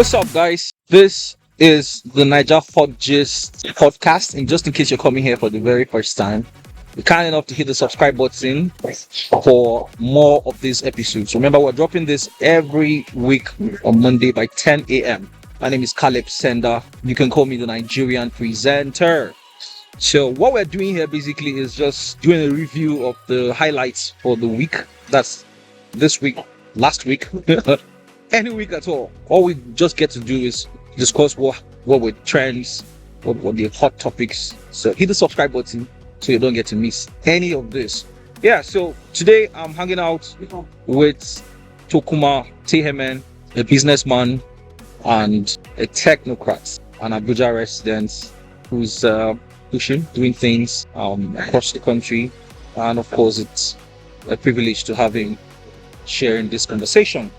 What's up, guys? This is the Naija Hot Gist podcast. And just in case you're coming here for the very first time, be kind enough to hit the subscribe button for more of these episodes. Remember, we're dropping this every week on Monday by 10 a.m. My name is Senda. You can call me the Nigerian presenter. So what we're doing here basically is just doing a review of the highlights for the week. That's this week, last week, any week at all. All we just get to do is discuss what were trends, what were the hot topics. So hit the subscribe button so you don't get to miss any of this. Yeah, so today I'm hanging out with Torkuma, Terhemen, a businessman and a technocrat, an Abuja resident who's pushing, doing things across the country. And of course, it's a privilege to have him sharing this conversation.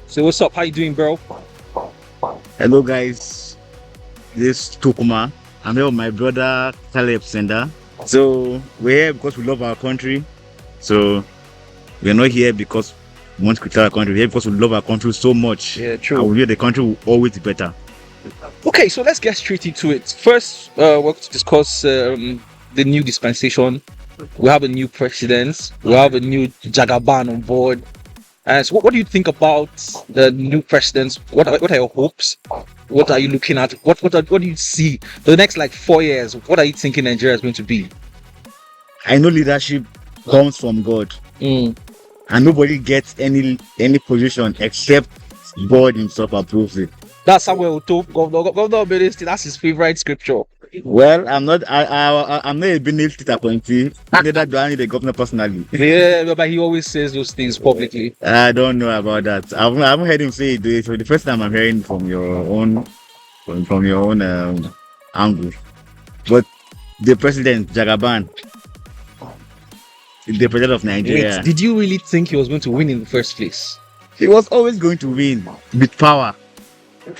So what's up? How you doing, bro? Hello guys, this is Torkuma. I'm here with my brother Senda. So we're here because we love our country. So we're not here because we want to criticize our country. We're here because we love our country so much. Yeah, true. And we know the country will always be better. Okay, so let's get straight into it. First, we're going to discuss the new dispensation. We have a new president. We have a new Jagaban on board. So what do you think about the new president? What are your hopes? What are you looking at? What do you see the next 4 years? What are you thinking Nigeria is going to be? I know leadership comes from God, and nobody gets any position except God himself approves it. That's Samuel Oto, Governor of Benin State. That's his favorite scripture. Well, I'm not a Benin State appointee. Neither do I need a governor personally. Yeah, but he always says those things publicly. I don't know about that. I haven't heard him say it. For the first time, I'm hearing from your own angle. But the president Jagaban, the president of Nigeria. Wait, did you really think he was going to win in the first place? He was always going to win with power.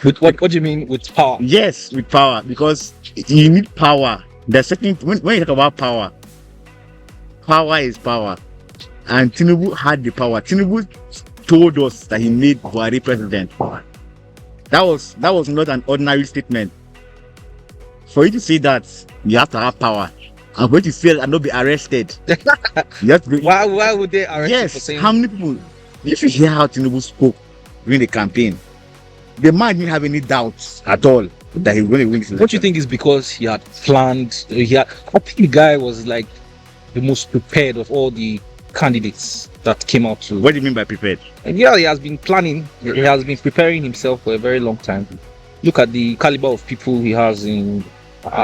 With what do you mean with power? Yes, with power, because you need power. There's certain when you talk about power is power, and Tinubu had the power. Tinubu told us that he made Buhari president. That was not an ordinary statement. For you to say that, you have to have power. And for you to fail and not be arrested, you have to be. Why would they arrest you for Yes, saying? how many people? If you hear how Tinubu spoke during the campaign, the man didn't have any doubts at all that he was going to win this election. What do you think is because he had planned? I think the guy was the most prepared of all the candidates that came out to. What do you mean by prepared? And yeah, he has been planning. He has been preparing himself for a very long time. Look at the caliber of people he has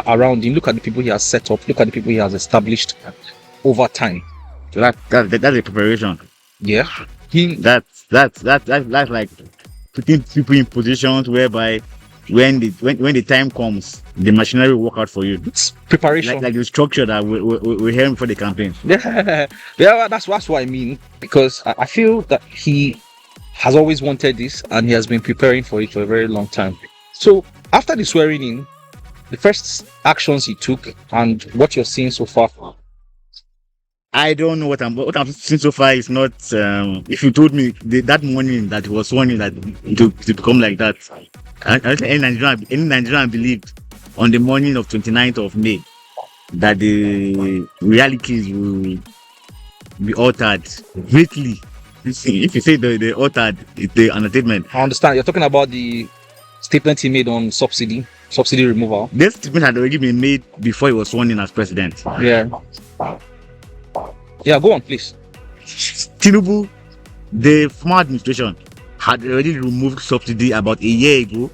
around him. Look at the people he has set up. Look at the people he has established over time. So that's a preparation. Yeah, That's like putting people in positions whereby when the time comes, the machinery will work out for you. it's preparation. Like the structure that we're hearing for the campaign. Yeah, that's what I mean, because I feel that he has always wanted this and he has been preparing for it for a very long time. So after the swearing in, the first actions he took and what you're seeing so far. I don't know what I'm seeing so far is not. If you told me that morning that it was warning that to become like that, I don't think any Nigerian believed on the morning of 29th of May that the realities will be altered greatly. If you say the altered, it's the understatement. I understand you're talking about the statement he made on subsidy removal. This statement had already been made before he was sworn in as president. Yeah, go on, please. Tinubu, the former administration, had already removed subsidy about a year ago.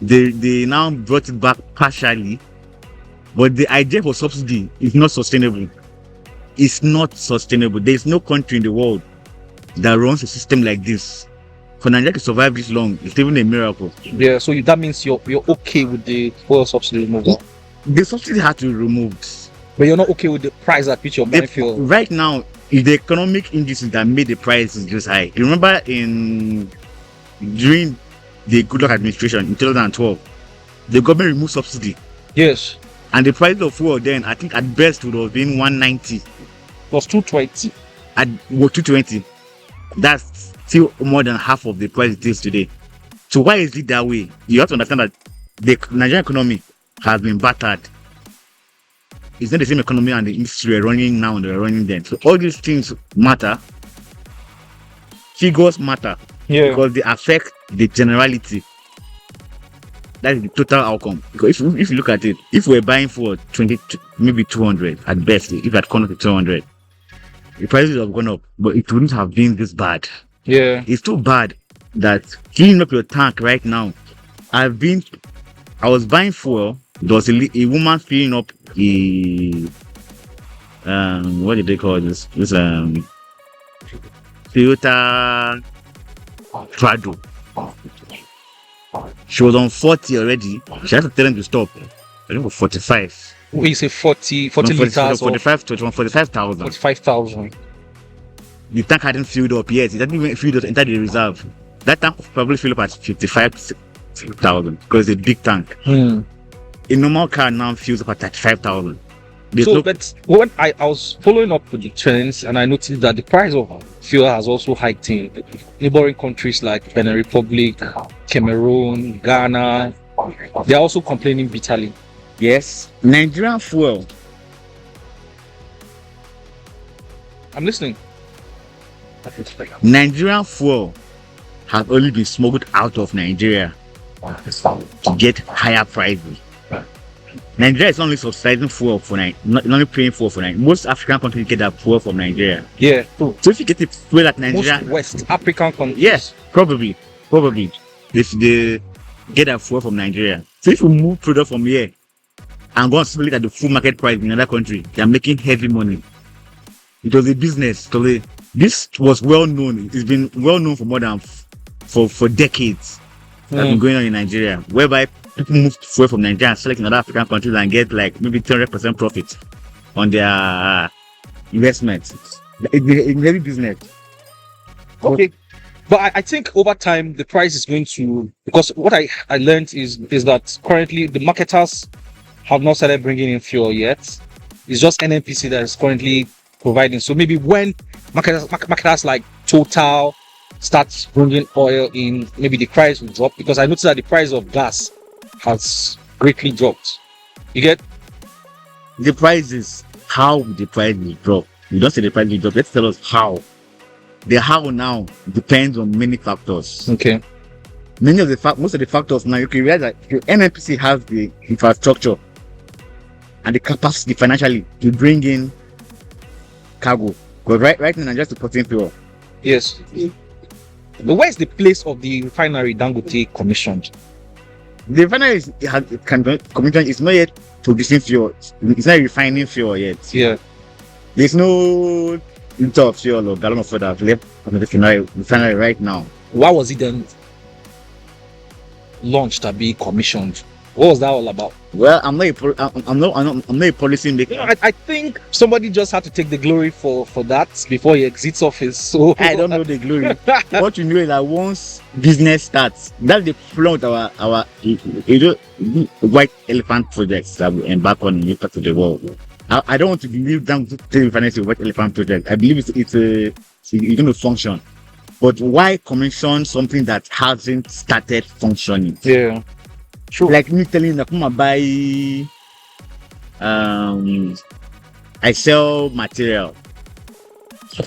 They now brought it back partially, but the idea for subsidy is not sustainable. It's not sustainable. There is no country in the world that runs a system like this. For Nigeria to survive this long, it's even a miracle. Yeah, so that means you're okay with the fuel subsidy removal. The subsidy had to be removed. But you're not okay with the price at which you're buying fuel. Right now, it's the economic indices that made the prices just high. You remember during the Goodluck administration in 2012, the government removed subsidy. Yes. And the price of fuel then, I think at best would have been 190. It was 220. At 220. That's still more than half of the price it is today. So why is it that way? You have to understand that the Nigerian economy has been battered. It's not the same economy and the industry we're running now and they're running then. So all these things matter. Figures matter Yeah. because they affect the generality. That is the total outcome. Because if you look at it, if we're buying for 20, maybe 200 at best, if it had gone up to 200, the prices have gone up, but it wouldn't have been this bad. Yeah. It's too bad that filling up your tank right now. I was buying fuel. There was a woman filling up a what did they call this? This Toyota Prado. She was on 40 already. She had to tell them to stop. I think for 45. We say 40 No, liters or 45,000. 45,000. The tank hadn't filled up yet. It hadn't even filled up entered the reserve. That tank probably filled up at 55,000 because it's a big tank. A normal car now fills up at 35,000. But when I was following up with the trends, and I noticed that the price of fuel has also hiked in neighboring countries like Benin Republic, Cameroon, Ghana. They are also complaining bitterly. Yes, Nigerian fuel. I'm listening. Nigerian fuel has only been smuggled out of Nigeria to get higher prices. Nigeria is only subsidizing fuel for not only paying fuel for Nigeria. Most African countries get their fuel from Nigeria. Yeah, true. So if you get the fuel at Nigeria, Most West African countries. yes, probably. If they get their fuel from Nigeria. So if you move product from here and go and sell it at the full market price in another country, they are making heavy money. It was a business. So this was well known. It's been well known for more than for decades. That's been going on in Nigeria, whereby people move fuel from Nigeria and sell it in other African countries and get like maybe 300% profit on their investments. It's heavy business. Okay. But I think over time the price is going to, because what I learned is that currently the marketers have not started bringing in fuel yet. It's just NNPC that is currently providing. So maybe when marketers like Total starts bringing oil in, maybe the price will drop, because I noticed that the price of gas has greatly dropped. You get the prices. How the price will drop? You don't say the price will drop. Let's tell us how. The how now depends on many factors. okay. Most of the factors now, you can realize that your NNPC has the infrastructure and the capacity financially to bring in cargo. Because right now, just supporting fuel. Yes. But where's the place of the refinery Dangote commissioned? The refinery commission is not yet producing fuel. It's not refining fuel yet. Yeah. There's no liter of fuel or gallon of fuel that left from the refinery right now. Why was it then launched and being commissioned? What was that all about? Well, I'm not a policy maker. You know, I think somebody just had to take the glory for that before he exits office. So I don't know the glory. What you know is that once business starts, that's the problem with our white elephant projects that we embark on in new parts of the world. I don't want to believe them to finance a white elephant project. I believe it's going to function. But why commission something that hasn't started functioning? yeah. True. Like me telling you, come and buy. I sell material.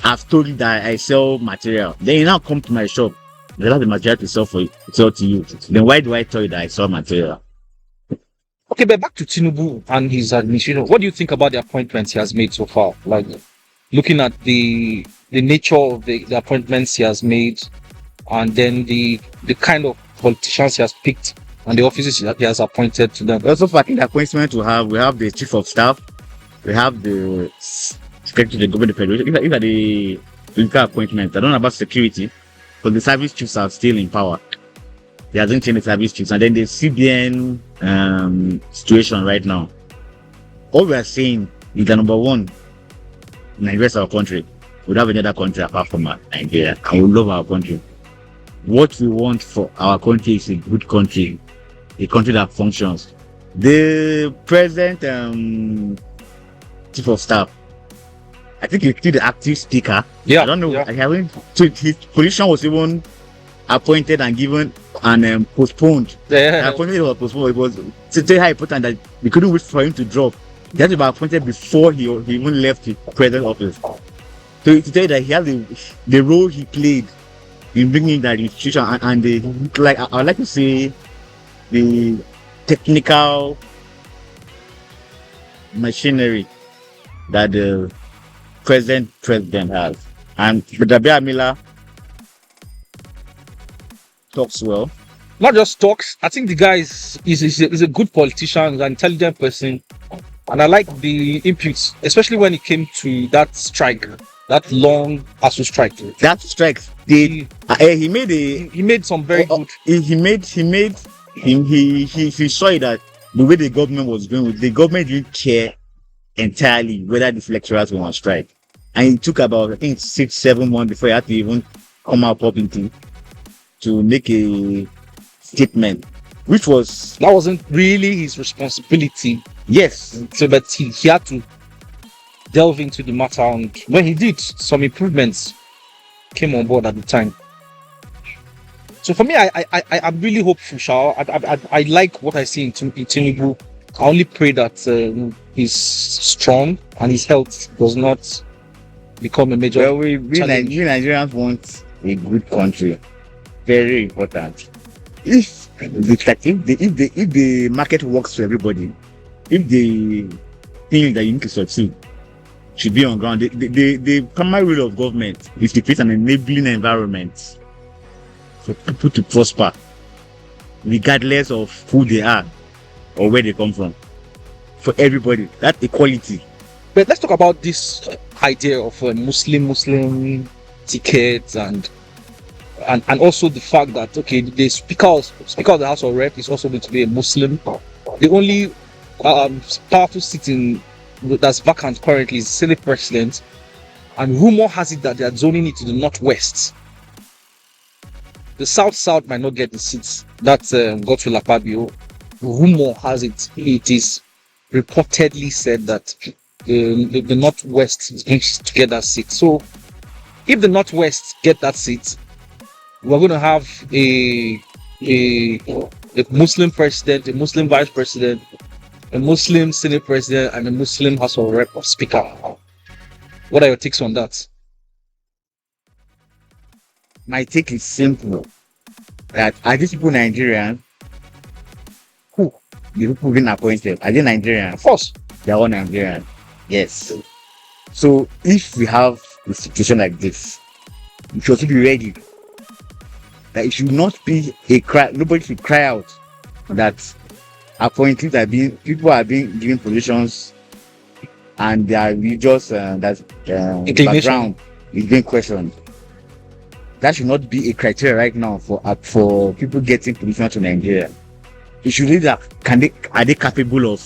I've told you that I sell material. Then you now come to my shop. They have the material to sell to you. Then why do I tell you that I sell material? Okay, but back to Tinubu and his administration. What do you think about the appointments he has made so far? Like looking at the nature of the appointments he has made, and then the kind of politicians he has picked and the offices that he has appointed to them. Also, for the appointment we have the chief of staff, we have the secretary of the government federation. These are the political appointments. I don't know about security, but the service chiefs are still in power. They hasn't changed the service chiefs, and then the CBN situation right now. All we are saying is that number one, Nigeria is our country. We don't have any other country apart from Nigeria, and we love our country. What we want for our country is a good country, a country that functions. The present chief of staff, I think he's still the active speaker. Yeah, I don't know. yeah. I haven't. So his position was even appointed and given and postponed. The Yeah. appointment was postponed. It was so how important that we couldn't wait for him to drop. He had to be appointed before he even left the president office. So to tell you that he had the role he played in bringing that institution and the like, I would like to say the technical machinery that the present president has. And Dabia Miller talks well. Not just talks. I think the guy is a good politician, an intelligent person, and I like the inputs, especially when it came to that strike, that long ASU strike. That strike, he made a He made some very good. He saw it that the way the government was going with the government didn't care entirely whether the lecturers were on strike, and it took about I think 6-7 months before he had to even come out publicly to make a statement, which was That wasn't really his responsibility. yes. So, but he had to delve into the matter, and when he did, some improvements came on board at the time. So for me, I'm really hopeful, Shao. I like what I see in Tinubu. I only pray that he's strong and his health does not become a major. Well, we challenge. Nigerians want a good country. Very important. If the market works for everybody, if the thing that you need to succeed should be on ground, the primary role of government is to create an enabling environment for people to prosper, regardless of who they are or where they come from. For everybody, that equality. But let's talk about this idea of Muslim tickets and also the fact that the speaker of the House of Rep is also going to be a Muslim. The only powerful seat that's vacant currently is Senate President, and rumor has it that they are zoning it to the northwest. The south might not get the seats that got to Lapabio. Rumor has it is reportedly said that the northwest is going to get that seat. So if the northwest get that seat, we're going to have a Muslim president, a Muslim vice president, a Muslim Senate president, and a Muslim House of Rep speaker. What are your takes on that? My take is simple. That are these people Nigerian? Who? The people being appointed, are they Nigerian? Of course. They're all Nigerian. Yes. So if we have a situation like this, we should also be ready. That it should not be a cry. Nobody should cry out that appointees people are being given positions and their religious background is being questioned. That should not be a criteria right now for people getting positions to Nigeria. You should read that are they capable of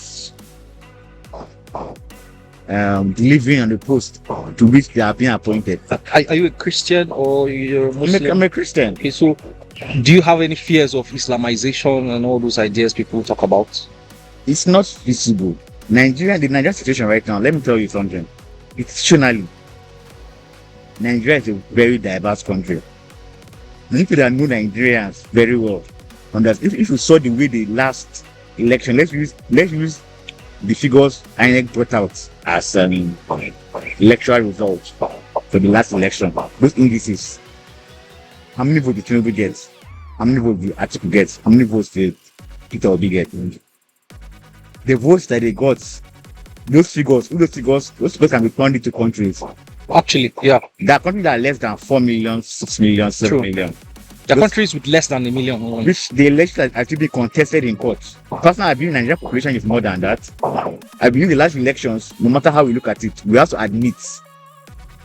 delivering on the post to which they are being appointed. Are you a Christian or you're a Muslim? I'm a Christian. Okay, so do you have any fears of Islamization and all those ideas people talk about? It's not visible. The Nigerian situation right now, let me tell you something. Institutionally, Nigeria is a very diverse country. The people that know Nigerians very well. And that if you saw the way the last election, let's use the figures INEC brought out as electoral results for the last election. Those indices. How many votes did Tinubu get? How many votes did Atiku get? How many votes did Peter Obi get? The votes that they got, those figures can be turned into countries. Actually, yeah. There are countries that are less than 4 million, 6 million, 7 million. There are countries with less than 1 million. Which the election has to be contested in court. Personally, I believe Nigerian population is more than that. I believe the last elections, no matter how we look at it, we have to admit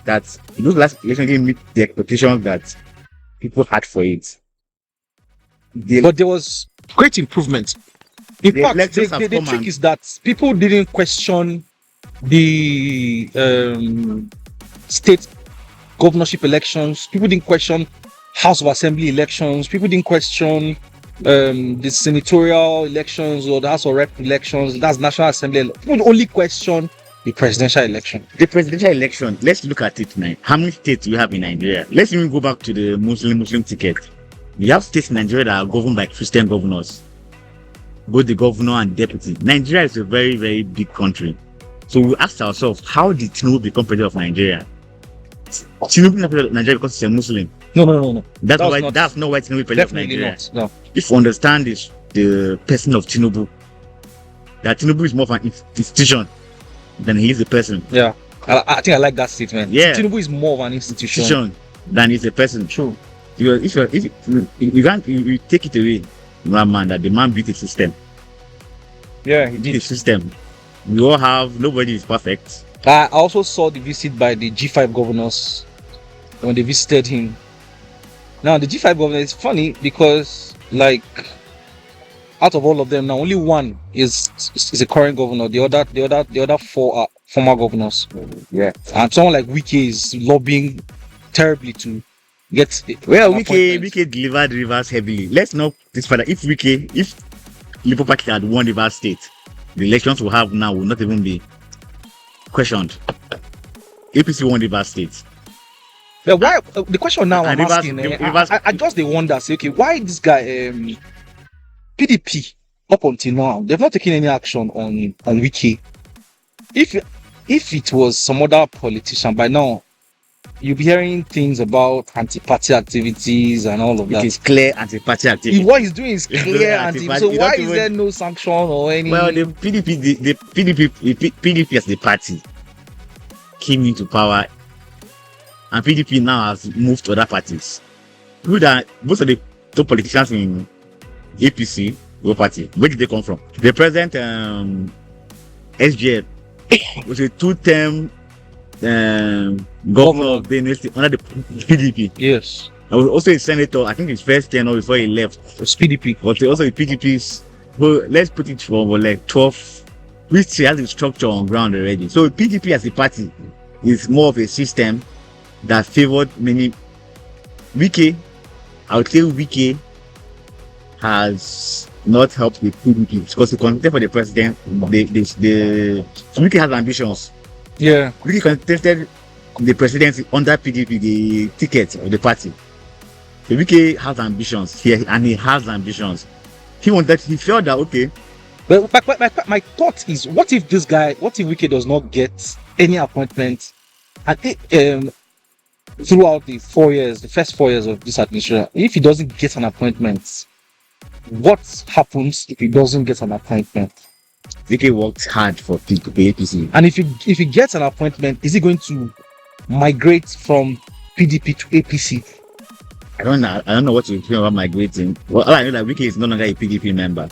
that those last elections didn't meet the expectations that people had for it. But there was great improvement. In fact, the trick is that people didn't question the state governorship elections. People didn't question House of Assembly elections. People didn't question the senatorial elections or the House of Rep elections. That's National Assembly. People only question the presidential election. The presidential election, let's look at it now. How many states do we have in Nigeria? Let's even go back to the Muslim ticket. We have states in Nigeria that are governed by Christian governors, both the governor and deputy. Nigeria is a very, very big country. So we asked ourselves, how did Tinubu become president of Nigeria? Tinubu not president of Nigeria because he's a Muslim. No. That's not why Tinubu is president of Definitely Nigeria. not. No. If you understand this, the person of Tinubu, that Tinubu is more of an institution than he is a person. Yeah. I think I like that statement. Yeah. Tinubu is more of an institution. Than he's a person. True. If you take it away, man, that the man beat the system. Yeah, he The did. system. We all have, nobody is perfect. I also saw the visit by the G5 governors when they visited him. Now the G5 governor is funny because, like, out of all of them now, only one is a current governor. The other four are former governors. Yeah. And someone like Wike is lobbying terribly to get. Well, an appointment. Wike delivered Rivers heavily. Let's not this further. If Labour Party had won Rivers State, the elections we have now will not even be questioned. APC won Rivers State. But why? The question now I'm And asking, I just they wonder, say, okay, why this guy PDP up until now they've not taken any action on Wiki. If it was some other politician by now, you'll be hearing things about anti-party activities and all of that. It is clear anti-party activity. What he's doing is clear Anti-party. So You why don't is even- there no sanction or any? Well, the PDP as the party came into power, and PDP now has moved to other parties. Most of the top politicians in APC, your party, where did they come from? The present SGF was a two-term governor of the university under the PDP. Yes, I was also a senator. I think his first tenure before he left. it's PDP. But also the PDP's, well, let's put it for like 12, which has a structure on ground already. So PDP as a party is more of a system that favored many. Wike, I would say Wike has not helped the PDP because he contested for the president. So Wike has ambitions. Yeah, Wike contested the presidency under PDP, the ticket of the party. So Wike has ambitions here, and he has ambitions. He felt that okay. but my thought is, what if Wike does not get any appointment, and throughout the first 4 years of this administration, if he doesn't get an appointment, what happens if he doesn't get an appointment? Wike worked hard for APC. And if he gets an appointment, is he going to migrate from PDP to APC? I don't know what you think about migrating. Well, all I know that Wike is no longer a PDP member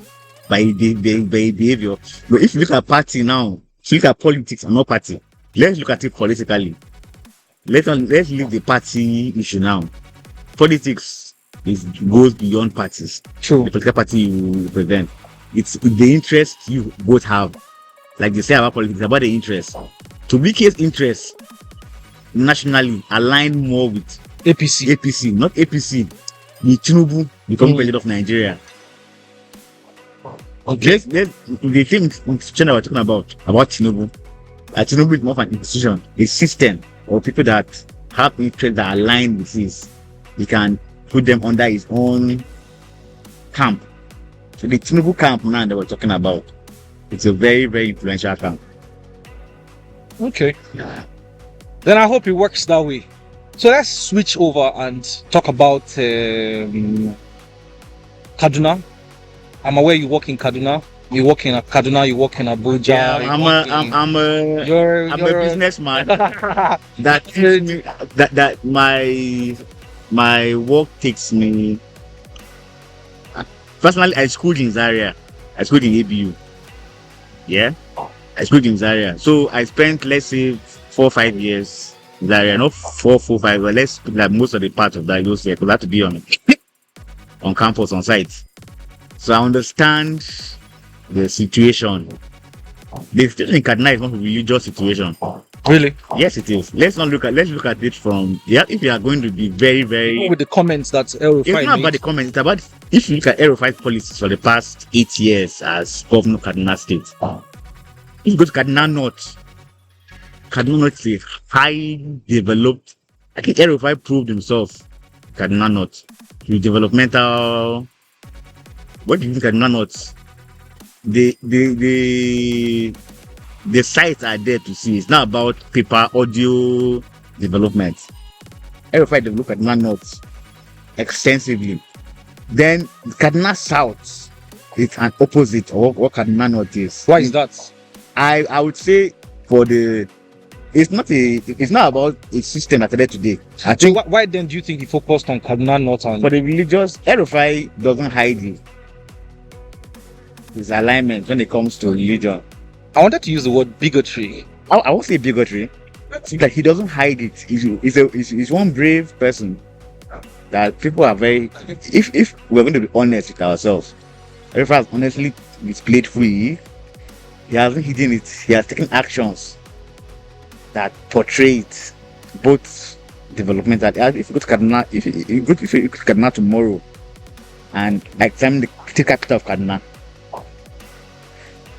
by behavior. But if you look at party now, if you look at politics and not party, let's look at it politically. Let's leave the party issue now. Politics goes beyond parties. True. The political party you represent. It's the interest you both have. Like they say about politics, about the interest. To Wike's interest nationally align more with APC. Not APC. The Tinubu becoming president of Nigeria. Okay. The thing institution that we're talking about Tinubu. Tinubu is more of an institution, a system of people that have interests that align with his. He can put them under his own camp. So the Tinubu camp now that we're talking about, it's a very, very influential camp. Okay. Then I hope it works that way. So let's switch over and talk about Kaduna. I'm aware you work in Kaduna. You work in Kaduna. You work in Abuja. Yeah, you I'm work a in- I'm a businessman. that my work takes me. Personally, I schooled in Zaria. I schooled in ABU. Yeah, I schooled in Zaria. So I spent, let's say, 4 or 5 years in Zaria. Not 4, 5, but let's put like most of the part of that those years. Because I have to be on campus, on site. So I understand the situation. The situation in Kaduna is not a religious situation. Really? Yes, it is. Let's look at it from if you are going to be very, very. With the comments that El It's not about the comments. It's about if you look at Erufai's policies for the past 8 years as governor of Kaduna State. If you go to Kaduna North is a high developed. I think Erufai proved himself Kaduna North. The developmental. What do you think Kaduna North? The sites are there to see. It's not about paper audio development. Everybody develop Kaduna North extensively. Then Kaduna South is an opposite of what Kaduna North is. Why is that? I would say for the it's not about a system that is today. I So think why then do you think he focused on Kaduna North and for the religious, RFI doesn't hide his alignment when it comes to religion. I wanted to use the word bigotry. I won't say bigotry. It's like he doesn't hide it. He's one brave person that people are very. If we're going to be honest with ourselves, RFI has honestly displayed fully. He hasn't hidden it. He has taken actions that portray it, both development. That if you go to Kaduna, if you go to Kaduna tomorrow, and examine the capital of Kaduna,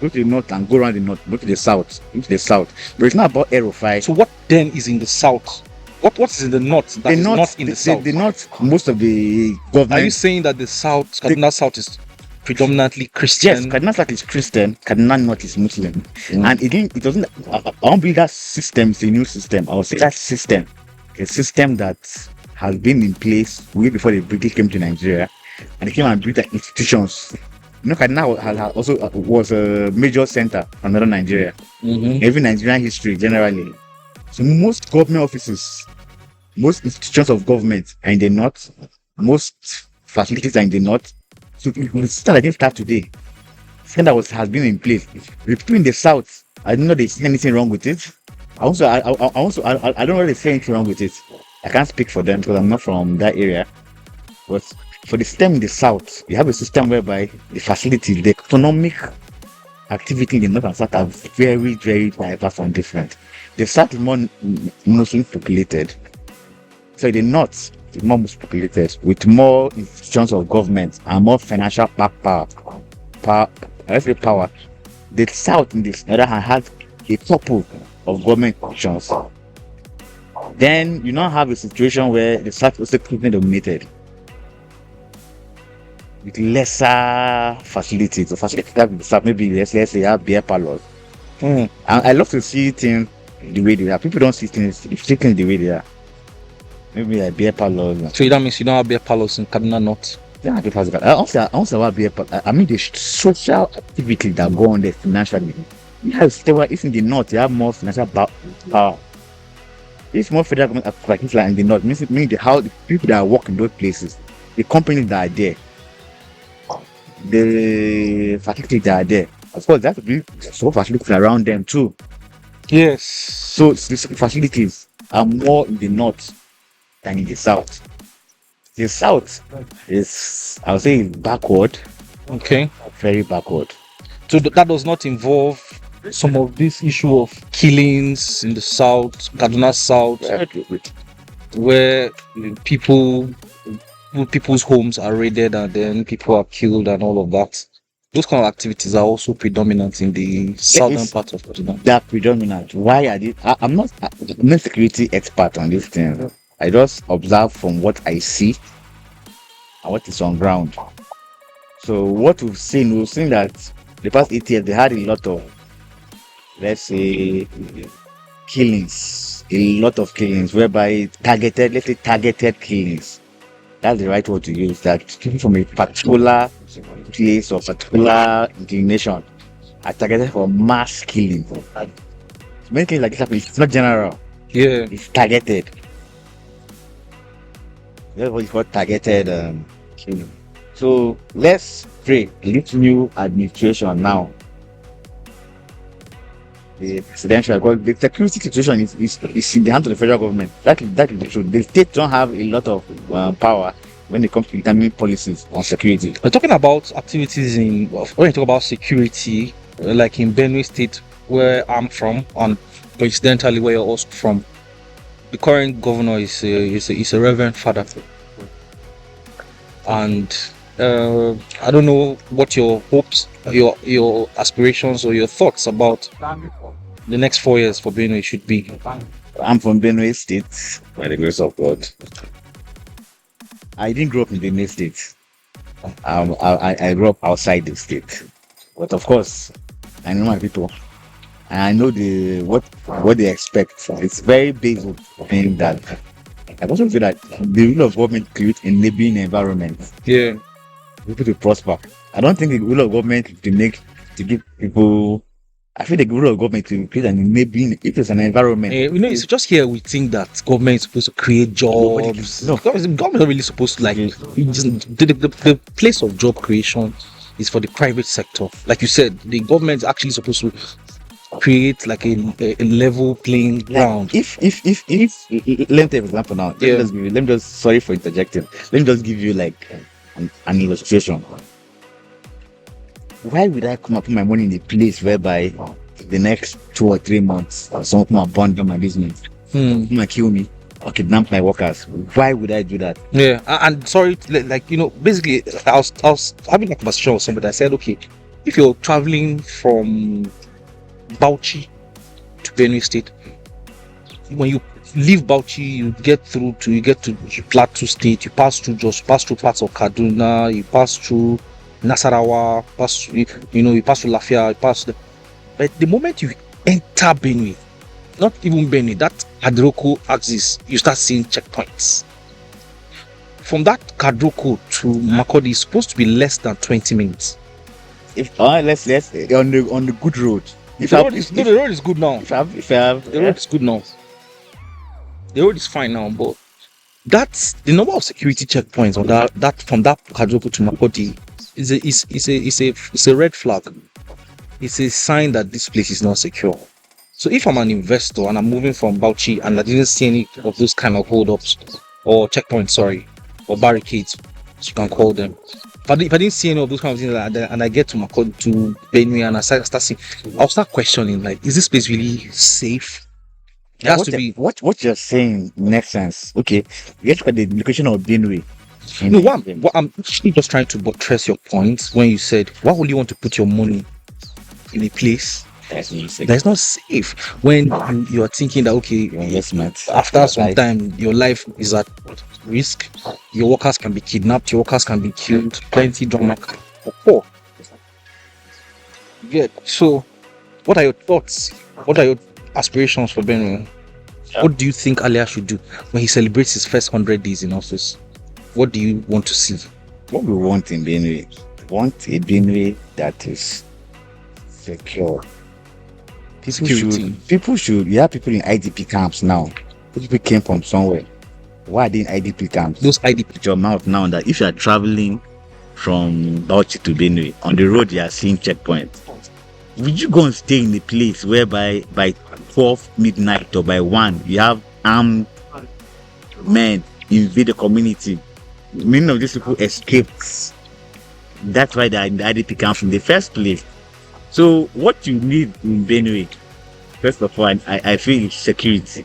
go to the north and go around the north, go to the south, But it's not about RFI. So what then is in the south? What is in the north that is not in the south? The north, most of the government. Are you saying that the south, Kaduna South, is predominantly Christian? Yes, Kaduna South is Christian, Kaduna North is Muslim. And it doesn't, I don't believe that system is a new system. I would say that system, a system that has been in place way before the British came to Nigeria, and they came and built the institutions. You know, Kaduna also was a major center for northern Nigeria. Every Nigerian history generally. So most government offices, most institutions of government are in the north, most facilities are in the north. So the system that didn't start today, Senda has been in place. People in the south, I don't know they see anything wrong with it. I don't know they see anything wrong with it. I can't speak for them because I'm not from that area. But for the system in the south, you have a system whereby the facility, the economic activity in the north and south are very, very diverse and different. The south is more Muslim populated. So the north is more Muslim populated with more institutions of government and more financial power. The south, in this other hand, has a couple of government institutions. Then you now have a situation where the south is also Christian dominated with lesser facilities. The facilities that the south, maybe let's say have beer parlors. I love to see things the way they are. People don't see things the way they are. Maybe like beer parlors. So that means you don't have beer parlors in Kaduna North? Yeah, I also have beer parlors. I mean the social activity that go on there financially. It's in the north, you have more financial power. It's more federal government like in the north. Means the people that work in those places, the companies that are there, the facilities that are there. Of course, that would be some facilities around them too. Yes. So these facilities are more in the north than in the south. The south is, I would say, backward. Okay. Very backward. So that does not involve some of this issue of killings in the south, Kaduna South, where people's homes are raided and then people are killed and all of that. Those kind of activities are also predominant in the southern part of Kaduna. They're predominant. Why are they? I'm not a security expert on this thing. I just observe from what I see and what is on ground. So what we've seen that the past 8 years they had a lot of, let's say, killings, whereby targeted killings. That's the right word to use. That people from a particular place or particular inclination are targeted for mass killing. Many things like this happen. It's not general. Yeah. It's targeted. That's what is called targeted killing. So let's pray. This new administration now, the presidential, because the security situation is in the hands of the federal government. That is the truth. The state don't have a lot of power when it comes to determining policies on security. We're talking about activities when you talk about security, like in Benue State, where I'm from, and coincidentally where you're also from. The current governor is a Reverend Father, and I don't know what your hopes, your aspirations, or your thoughts about the next 4 years for Benue should be. I'm from Benue State, by the grace of God. I didn't grow up in the main state. I grew up outside the state, but of course, I know my people, and I know what they expect. It's very basic thing that I also feel that the rule of government creates a enabling environment Yeah. for people to prosper. I don't think the rule of government to give people. I feel the rule of government to create an enabling. If it's an environment, It's just here we think that government is supposed to create Nobody jobs. no. Government not really supposed to the place of job creation is for the private sector. Like you said, the government is actually supposed to create like a level playing ground. If let me take an example now. Yeah. Let me just sorry for interjecting. Let me just give you like an illustration. Why would I come and put my money in a place whereby the next 2 or 3 months someone come and burn down my business, come and kill me or kidnap my workers? Why would I do that? Yeah, and sorry, like basically, I was having a conversation with somebody. I said, okay, if you're traveling from Bauchi to Benue State, when you leave Bauchi, you get to Plateau State, you pass through pass through parts of Kaduna, you pass through Nasarawa, you pass through Lafia, but the moment you enter Benue, not even Benue, that Kadroko axis, you start seeing checkpoints. From that Kadroko to Makodi is supposed to be less than 20 minutes. If let's on the good road. The road is good now. The road is good now. The road is fine now, but that's the number of security checkpoints on that from that Kadroko to Makodi is a red flag. It's a sign that this place is not secure. So if I'm an investor and I'm moving from Bauchi and I didn't see any of those kind of hold-ups or checkpoints, or barricades, as you can call them. If I didn't see any of those kind of things like that, and I get to Makodi, to Benue, and I start seeing, I'll start questioning, like, is this place really safe? It has to be. What you're saying makes sense. Okay, let's look at the location of Benue. No, what I'm actually just trying to buttress your point when you said, why would you want to put your money in a place that's not safe when you are thinking that, okay, investment after some time your life is at risk, your workers can be kidnapped, your workers can be killed, plenty drama can occur. Good. So what are your thoughts? What are your aspirations for Benue? What do you think Alia should do when he celebrates his first 100 days in office? What do you want to see? What we want in Benue? We want a Benue that is secure. People should. You have people in IDP camps now. People came from somewhere. Why are they in IDP camps? Those IDP. Your mouth now that if you are traveling from Bauchi to Benue, on the road you are seeing checkpoints. Would you go and stay in a place whereby by 12 midnight or by 1 you have armed men invade the community? Many of these people escaped. That's why they are in the IDP camps in the first place. So what you need in Benue, first of all, I feel is security.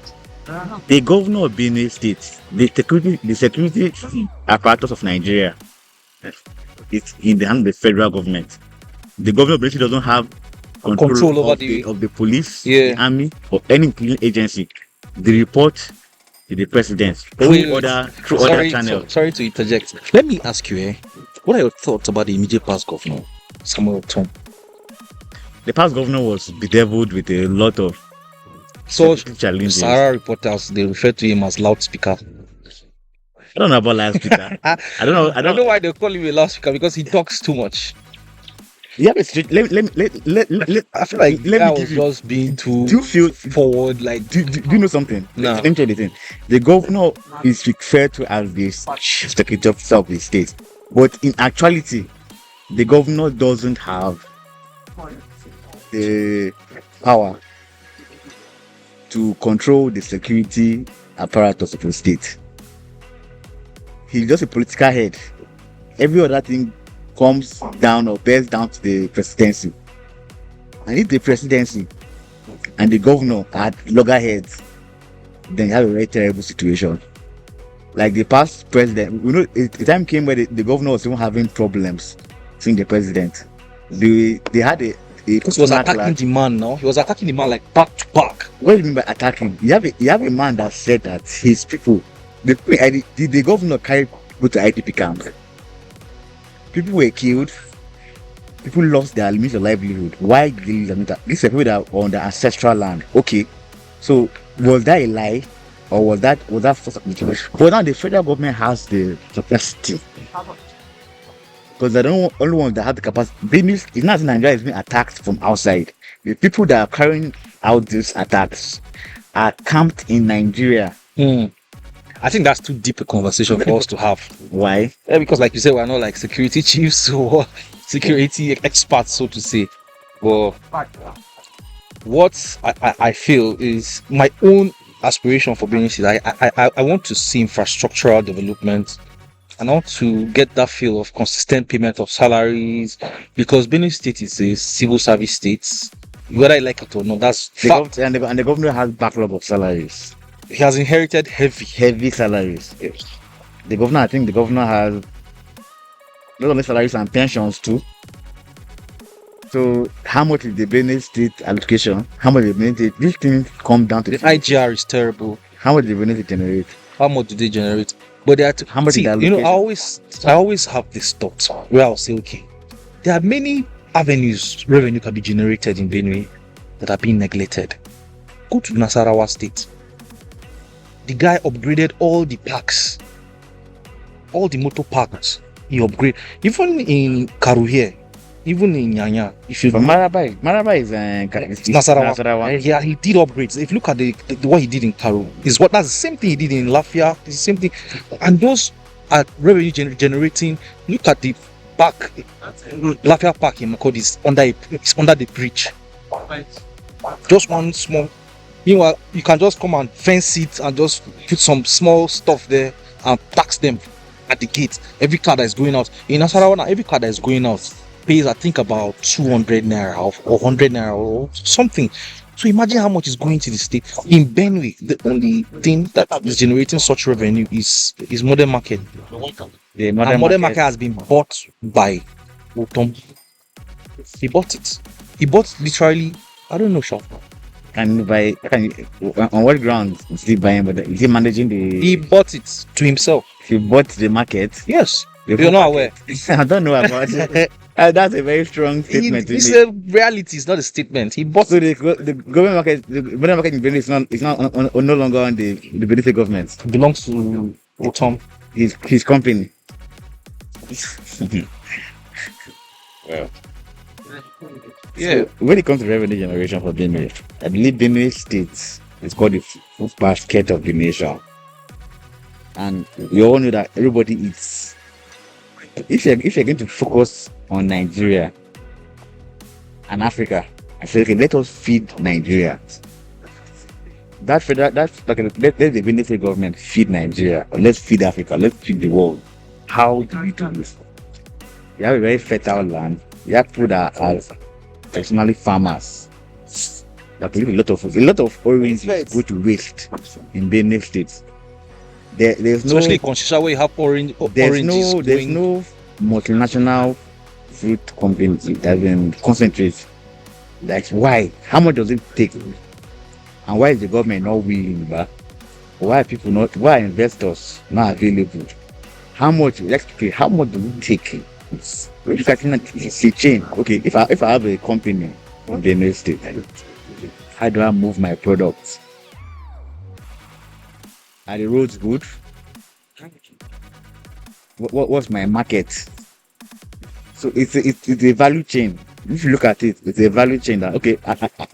The governor of Benue State, the security apparatus of Nigeria, it's in the hand of the federal government. The governor of Benue State doesn't have control over the police, the army, or any agency. They report to the president through other channels. Sorry to interject. Let me ask you, what are your thoughts about the immediate past governor, Samuel Tom? The past governor was bedeviled with a lot of challenges. Sarah reporters, they refer to him as loudspeaker. I don't know about loudspeaker. I don't know why they call him a loudspeaker, because he talks too much. Yeah, but I feel like I was just being too forward. Like, do you know something? No. Let me tell you the thing. The governor is referred to as the secretary officer of the state, but in actuality, the governor doesn't have the power to control the security apparatus of the state. He's just a political head. Every other thing comes down or bears down to the presidency. And if the presidency and the governor are loggerheads, then you have a very terrible situation. Like the past president, the time came where the governor was even having problems seeing the president. They had a he was attacking the man now. He was attacking the man like back to back. What do you mean by attacking? You have a man that said that his people, the governor carried go to IDP camp. People were killed. People lost their means of livelihood. Why did they lose their means of- These are people that are on the ancestral land. Okay, so was that a lie, or was that false accusation? But now the federal government has the capacity, because they're the only ones that have the capacity. Business is not in Nigeria is being attacked from outside. The people that are carrying out these attacks are camped in Nigeria. I think that's too deep a conversation for us to have. Why? Yeah, because like you said, we're not like security chiefs or security experts, so to say. But what I feel is my own aspiration for Benin State. I want to see infrastructural development, and I want to get that feel of consistent payment of salaries, because Benin State is a civil service state. Whether I like it or not, that's fact. And the government has backlog of salaries, He has inherited heavy. salaries. Yes. I think the governor has not only salaries and pensions too. So how much is the Benin State allocation? How much is the Benin State? These things come down to The IGR is terrible. how much the Benin State generate. How much do they generate? But they are How much is the you know, allocation? I always have this thought where I'll say, okay, there are many avenues revenue can be generated in Benue that are being neglected. Go to Nasarawa State. The guy upgraded all the parks, all the motor parks. He upgraded. Even in Karu here, even in Nyanya, if you But Maraba is Nasarawa. Yeah, he did upgrades. If you look at the what he did in Karu, that's the same thing he did in Lafia. It's the same thing, and those are revenue generating. Look at the park, Lafia Park in Makodi is under the bridge. Just one small. Meanwhile, you can just come and fence it and just put some small stuff there and tax them at the gate. Every car that is going out in Nasarawa now, every car that is going out pays, I think, about 200 naira or 100 naira or something. So imagine how much is going to the state. In Benue, the only thing that is generating such revenue is modern market. the And modern modern market has been bought by Otom. He bought it. He bought literally, I don't know, shop. on what grounds is he buying? But is he managing the? He bought it to himself. He bought the market. Yes. The You're full not market. aware. I don't know about it. That's a very strong statement. It's a reality, it's not a statement. He bought So the government market, the modern market in Benin is not no longer on the Benin State government. it belongs to Otom. His company. Yeah. So when it comes to revenue generation for Benue, I believe Benue State is called the food basket of the nation. And we all know that everybody eats. If you're going to focus on Nigeria and Africa, I say, okay, let us feed Nigeria. Let the Benin State government feed Nigeria. Or let's feed Africa. Let's feed the world. How do we do this? You have a very fertile land. You have people that are traditionally farmers. That live a lot of oranges go to waste in Benin State. There's no Especially Conshisha where you have oranges. there's no multinational fruit company that can concentrate. Like why? How much does it take? And why is the government not willing? Why are investors not available? How much electricity? How much does it take? It's a chain. Okay, if I have a company in the Benin State, how do I move my products? Are the roads good? What's my market? So it's a value chain. If you look at it, it's a value chain that okay,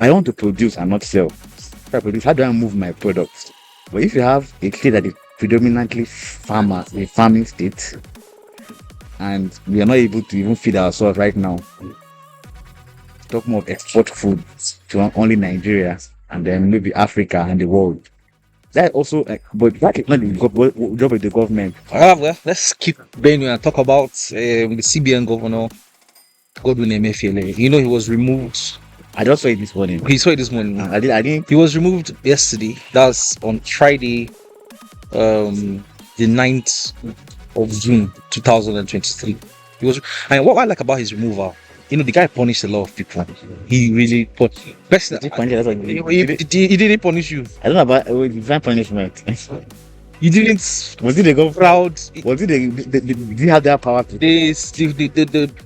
I want to produce and not sell. If I produce, how do I move my products? But if you have a state that is predominantly farmers, a farming state, and we are not able to even feed ourselves right now, talk more of export food to only Nigeria and then maybe Africa and the world. That also, but that is not the job of the government. Well, let's keep Benue and talk about the CBN governor, Godwin Emefiele. You know, he was removed. I just saw it this morning. He saw it this morning. I didn't. He was removed yesterday. That's on Friday, the 9th of June 2023. He was, and what I like about his removal, you know, the guy punished a lot of people. He really put. He didn't punish you. I don't know about divine punishment. You didn't Was it the government? proud. Was it did he have that power to? The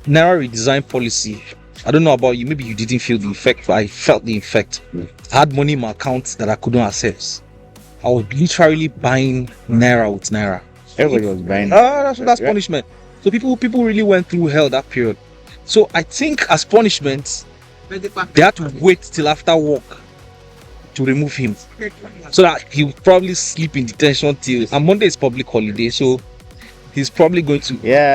Naira redesign policy. I don't know about you. Maybe you didn't feel the effect, but I felt the effect. I had money in my account that I couldn't access. I was literally buying Naira with Naira. Everybody was buying. That's punishment. So people really went through hell that period. So I think as punishment, they had to wait till after work to remove him, so that he would probably sleep in detention till. And Monday is public holiday, so he's probably going to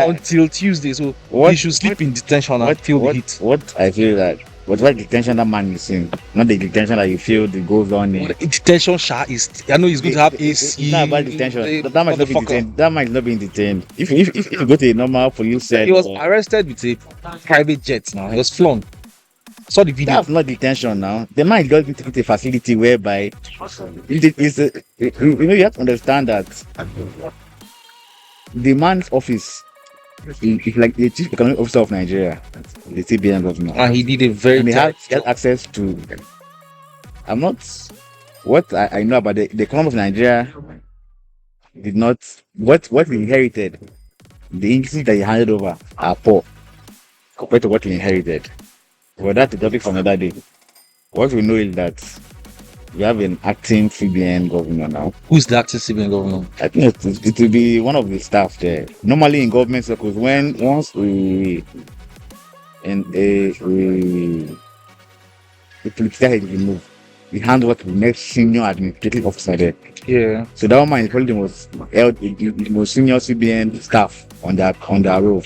until Tuesday. So he should sleep in detention and feel the heat. What I feel that whatever detention that man is in, not the detention that you feel that goes on in. Detention is. I know he's going to have AC. It's not about detention. That might not be detained. That might not be detained. If you go to a normal police cell, he was arrested with a private jet. Now he was flown. I saw the video. That's not detention now. The man just be taken to a facility whereby you have to understand that the man's office is like the chief economic officer of Nigeria, the CBN government. And he did a very. And he had access to. I'm not. What I know about the economy of Nigeria did not. What he inherited, the increases that he handed over are poor compared to what he inherited. Well, that's the topic for another day. What we know is that we have an acting CBN governor now. Who's the acting CBN governor? I think it will be one of the staff there. Normally in government circles, once a political head is removed, we hand over to the next senior administrative officer there. Yeah. So that one is probably the most senior CBN staff on their role.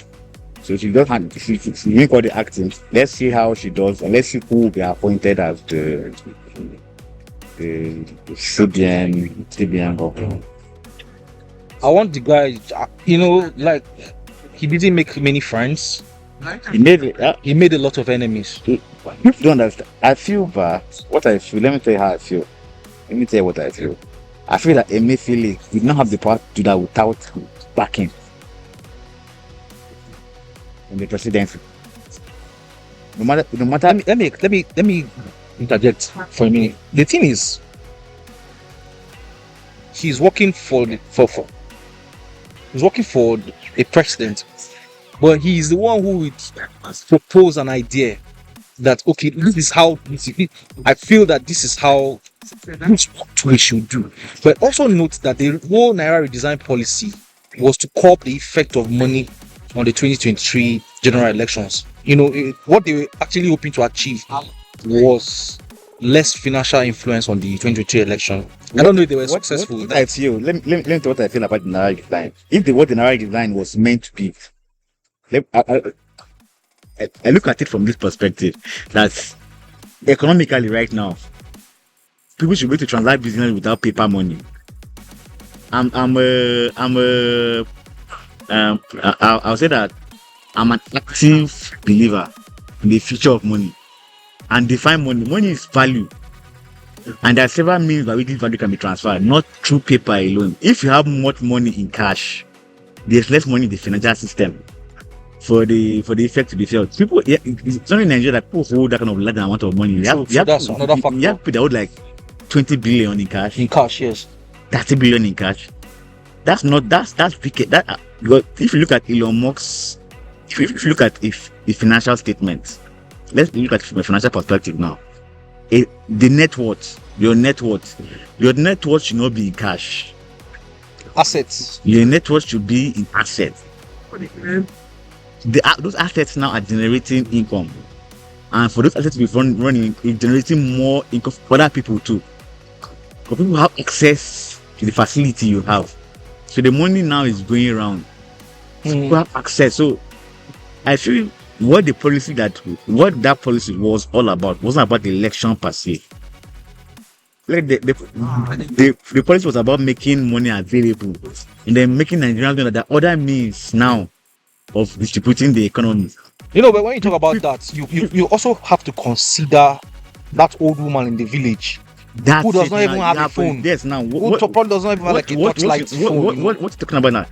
So she does hand she make all the acting. Let's see how she does, and let's see who will be appointed as the CBN governor. I want the guy, like he didn't make many friends. He made a lot of enemies. You don't understand. I feel bad. What I feel, let me tell you how I feel. Let me tell you what I feel. I feel that Emefiele did not have the power to do that without backing in the presidency. No matter. Let me interject for a minute. The thing is, he's working for a president, but he is the one who would propose an idea that okay, this is how I feel that this is how we should do. But also note that the whole Naira redesign policy was to curb the effect of money on the 2023 general elections. What they were actually hoping to achieve was less financial influence on the 2023 election. I don't know if they were successful. What I feel, let me tell you what I feel about the Naira design. If what the Naira design was meant to be, I look at it from this perspective that economically right now, people should be able to transact business without paper money. I'll say that I'm an active believer in the future of money and define money. Money is value, and there are several means by which this value can be transferred, not through paper alone. If you have much money in cash, there's less money in the financial system for the effect to be felt. People, it's only in Nigeria that people hold that kind of large amount of money. That's another factor. You have people that hold like 20 billion in cash. In cash, yes. 30 billion in cash. That's big. If you look at Elon Musk's, if you look at the financial statements, let's look at it from a financial perspective now. Your net worth should not be in cash. Assets. Your net worth should be in assets. Those assets now are generating income, and for those assets to be running, it's generating more income for other people too. Because people have access to the facility you have, so the money now is going around. So people have access. So I feel what that policy was all about wasn't about the election per se. Like the policy was about making money available and then making Nigerians know that there are other means now of distributing the economy. But when you talk about that, you also have to consider that old woman in the village who does not even have a phone. Yes, now who probably doesn't even have like a touchlight phone. What you talking about now?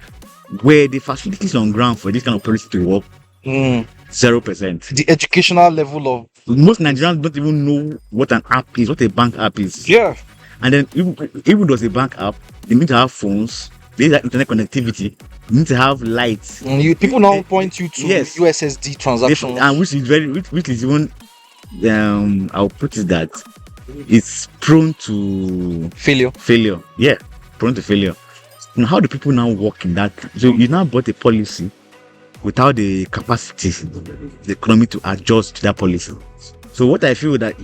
Where the facilities on ground for this kind of policy to work? 0%. The educational level of most Nigerians don't even know what an app is, what a bank app is. Yeah. And then even though it's a bank app, they need to have phones, they need internet connectivity, they need to have lights. People now point you to Yes. USSD transactions, And which is which is even I'll put it that it's prone to failure. Yeah, prone to failure. Now, how do people now work in that? So you now bought a policy without the capacity, the economy to adjust to that policy. So what I feel that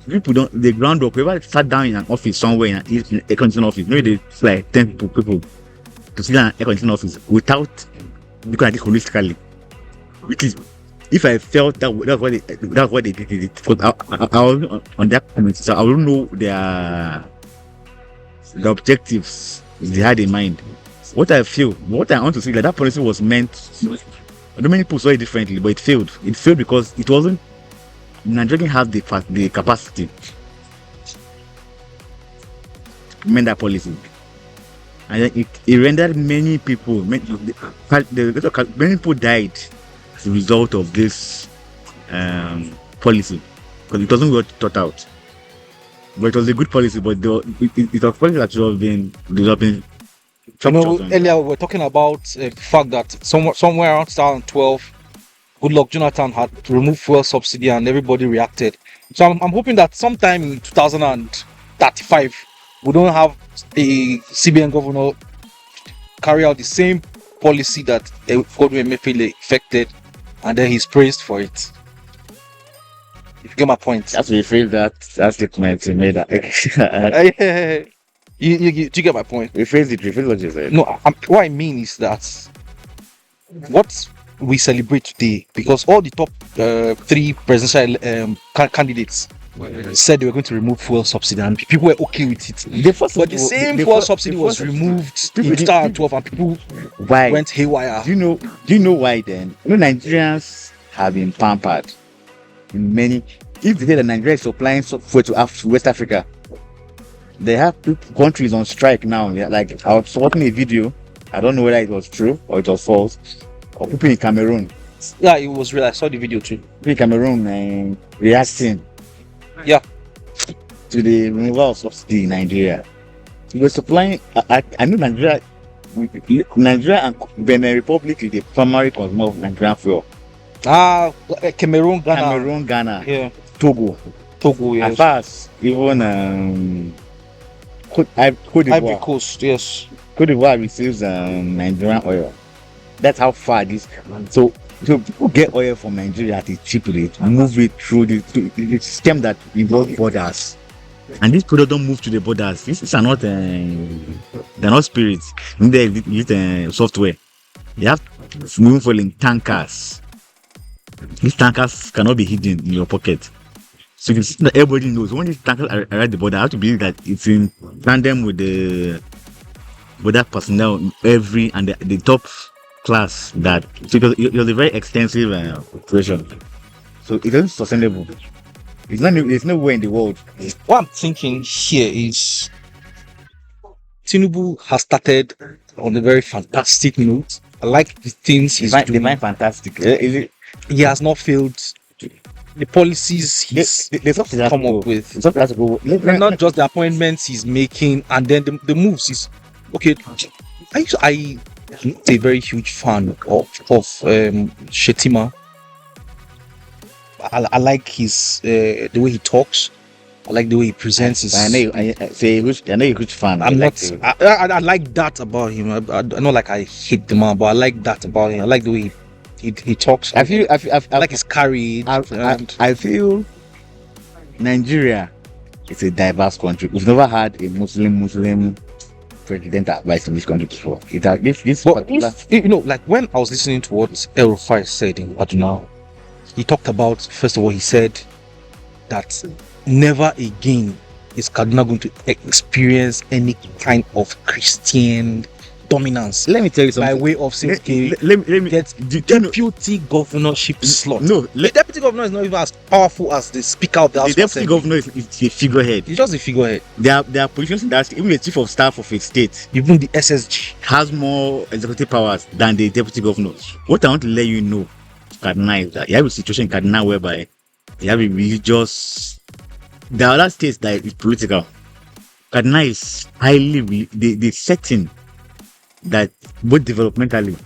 people don't the groundwork. Whoever sat down in an office somewhere in an air conditioned office, maybe they like 10 people to sit down in an air conditioned office without looking at it holistically. Which is, if I felt that's what they did. Because I was on that comment, so I don't know the objectives they had in mind. What I want to see, that policy was meant. I don't many people saw it differently, but it failed. It failed because it wasn't. Nigeria didn't have the capacity to implement that policy, and then it rendered many people. Many people died as a result of this policy because it wasn't well thought out. But it was a good policy, but it was policy that should have been developing. Earlier we were talking about the fact that somewhere around 2012, Goodluck Jonathan had removed fuel subsidy and everybody reacted. So I'm hoping that sometime in 2035 we don't have a CBN governor carry out the same policy that Godwin Emefiele effected, and then he's praised for it. If you get my point. That's what you feel that statement you made. You get my point. Rephrase what you said. No, what I mean is that what we celebrate today, because all the top 3 presidential candidates said they were going to remove fuel subsidy and people were okay with it. But the same fuel subsidy was removed in 2012 and people went haywire. Do you know why then? Nigerians have been pampered in many. If they say that Nigeria is supplying fuel to West Africa, they have countries on strike now. Yeah, like I was watching a video, I don't know whether it was true or it was false, of people in Cameroon. Yeah, it was real. I saw the video too. People in Cameroon reacting. Yeah. To the removal of subsidy in Nigeria. We were supplying. I know Nigeria and Benin Republic is the primary consumer of Nigerian fuel. Cameroon, Ghana. Yeah. Togo, yes. As far as even Côte d'Ivoire. Ivory Coast, yes. Côte d'Ivoire receives Nigerian oil. That's how far this. So people get oil from Nigeria at a cheap rate, move it through the system that involves borders, and these products don't move to the borders. These are not they're not spirits. They use software. They have moving fuel in tankers. These tankers cannot be hidden in your pocket. So you can see that everybody knows when these tankers are at the border, I have to believe that it's in tandem with the border personnel and the top class that. So it was a very extensive operation. So it isn't sustainable. There's no way in the world. What I'm thinking here is Tinubu has started on a very fantastic note. I like the things he's doing. Define fantastic. Is it? He has not failed. The policies he's come up with, not just the appointments he's making, and then the moves he's okay. I'm a very huge fan of Shetima. I like his the way he talks. I like the way he presents his. I know you're a huge fan. I like that about him. I not like I hate the man, but I like that about him. I like the way he talks. I like his courage. I feel Nigeria is a diverse country. We've never had a Muslim president advice in this country before. Like when I was listening to what El Rufai said in Kaduna, he talked about, first of all, he said that never again is Kaduna going to experience any kind of Christian dominance. Let me tell you something. By way of saying, let me get the deputy governorship slot. No, the deputy governor is not even as powerful as the speaker of the House. The deputy governor is a figurehead. He's just a figurehead. There are positions in that, even the chief of staff of a state, even the SSG, has more executive powers than the deputy governor. What I want to let you know, Kaduna, is that you have a situation in Kaduna whereby you have a religious. There are other states that is political. Kaduna is highly the setting that both developmentally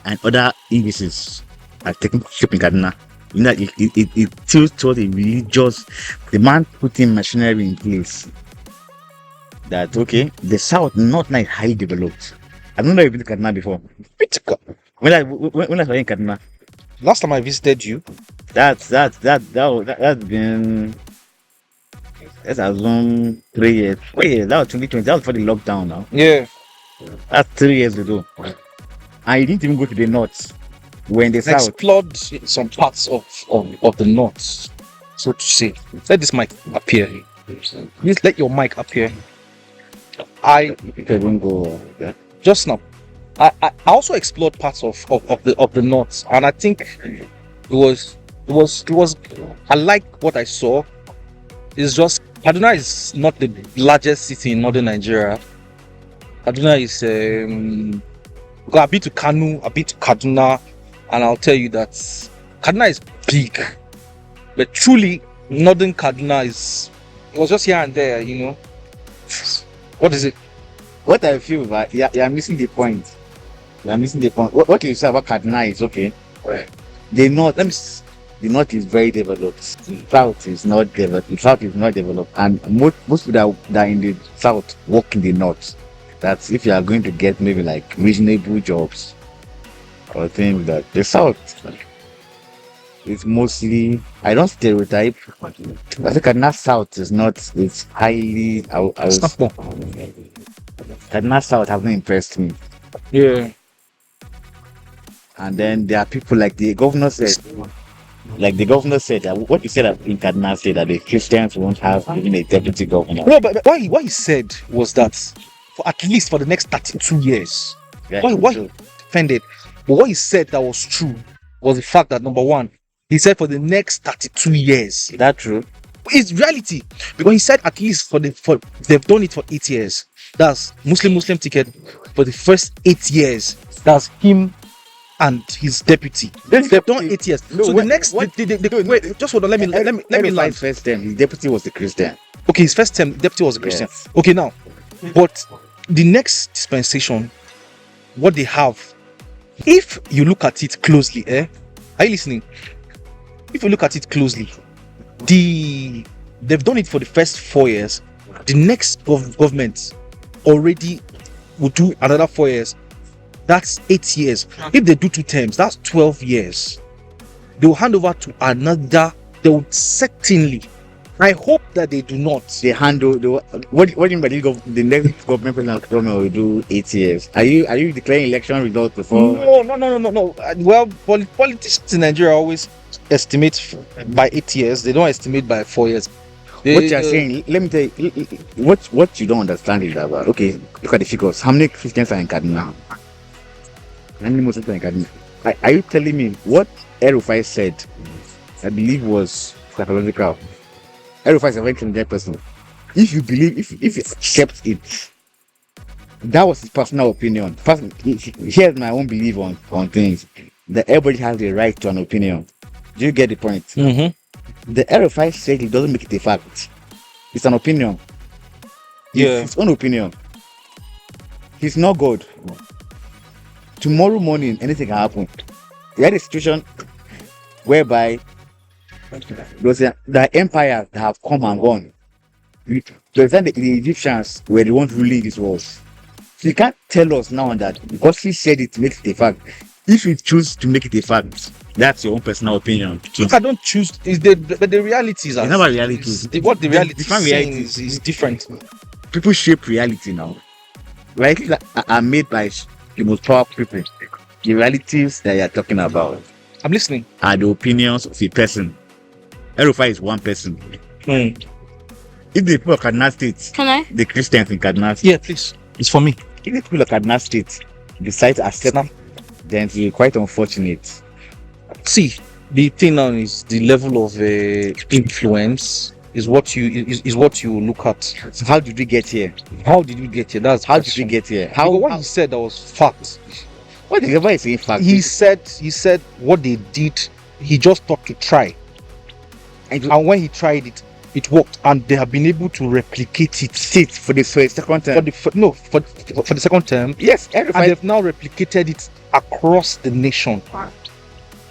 and other Englishes are taking shape in Kaduna. You know, it tilts toward a religious. The man putting machinery in place. That okay, the south not like highly developed. I've never been to Kaduna before. When I was in Kaduna, Last time I visited you, that's been that's around 3 years. 3 years. That was 2020. That was for the lockdown now. yeah, That's 3 years ago. And you didn't even go to the north. We're in the I south. explored some parts of the north, so to say. Let this mic appear. Please let your mic appear. I You can go. Yeah. just now. I also explored parts of the north, and I think it was I like what I saw. It's just Kaduna is not the largest city in northern Nigeria. Kaduna is because I've been to Kanu, I've been to Kaduna, and I'll tell you that Kaduna is big, but truly northern Kaduna is, it was just here and there, you know. What is it? What I feel, but you're missing the point. You're missing the point. What you say about Kaduna is okay. The north, the north is very developed. The south is not developed. The south is not developed, and most people that are in the south work in the north. That's if you are going to get maybe like reasonable jobs or things that the south. It's mostly, I don't stereotype. I think Kaduna South is not. It's highly. I It's was not more. Kaduna South has not impressed me. Yeah. And then there are people like the governor said. Like the governor said that what you said in Kaduna State that the Christians won't have even a deputy governor. No, but what he said was that for at least for the next 32 years. Yeah, Why so- he defended? But what he said that was true was the fact that number one, he said for the next 32 years. is that true? It's reality. Because he said at least for they've done it for 8 years. That's Muslim ticket for the first 8 years. That's him and his deputy. They've done 8 years. No, so what- the next what- wait, just hold on, let me land. First term, his deputy was the Christian. Okay, his first term, the deputy was a Christian. Yes. Okay, now, but the next dispensation, what they have, if you look at it closely, are you listening? If you look at it closely, they've done it for the first 4 years. The next government already will do another 4 years. That's 8 years. If they do 2 terms, that's 12 years. They will hand over to another. They will certainly. I hope that they do not. They handle the what do you mean by the next government will do 8 years? Are you declaring election results before? No. Well, politicians in Nigeria always estimate by 8 years. They don't estimate by 4 years. What you're saying, let me tell you, what you don't understand is that, okay, look at the figures. How many Christians are in Kaduna? How many Muslims are in Kaduna? Are you telling me what Erufai said, I believe was psychological? Erufai is a very intelligent person. If you believe, if you accept it, that was his personal opinion. Here's my own belief on things. That everybody has the right to an opinion. Do you get the point? Mm-hmm. The Erufai said it doesn't make it a fact. It's an opinion. Yeah. It's his own opinion. He's not God. Tomorrow morning, anything can happen. We had a situation whereby the empires that have come and gone. The Egyptians were the ones ruling this world. So you can't tell us now that because he said it makes it a fact. If you choose to make it a fact, that's your own personal opinion. I don't choose. But the reality is It's not about reality. what the reality is Different saying reality. is different. People shape reality now. Realities are made by the most powerful people. The realities that you're talking about I'm listening. are the opinions of a person. Erufai is one person. If the people of Kaduna State, Can I? the Christians in Kaduna State, Yeah, please. It's for me. if the people of Kaduna State decide to accept, then it will be quite unfortunate. See, the thing now is the level of influence is what you look at. So how did we get here? How did we get here? That's How did we get here? How How? what he said that was fact. What is everybody saying? Fact. He said what they did. He just thought to try, And and when he tried it, it worked, and they have been able to replicate it For the second for term. for the second term, Yes, and they've now replicated it across the nation.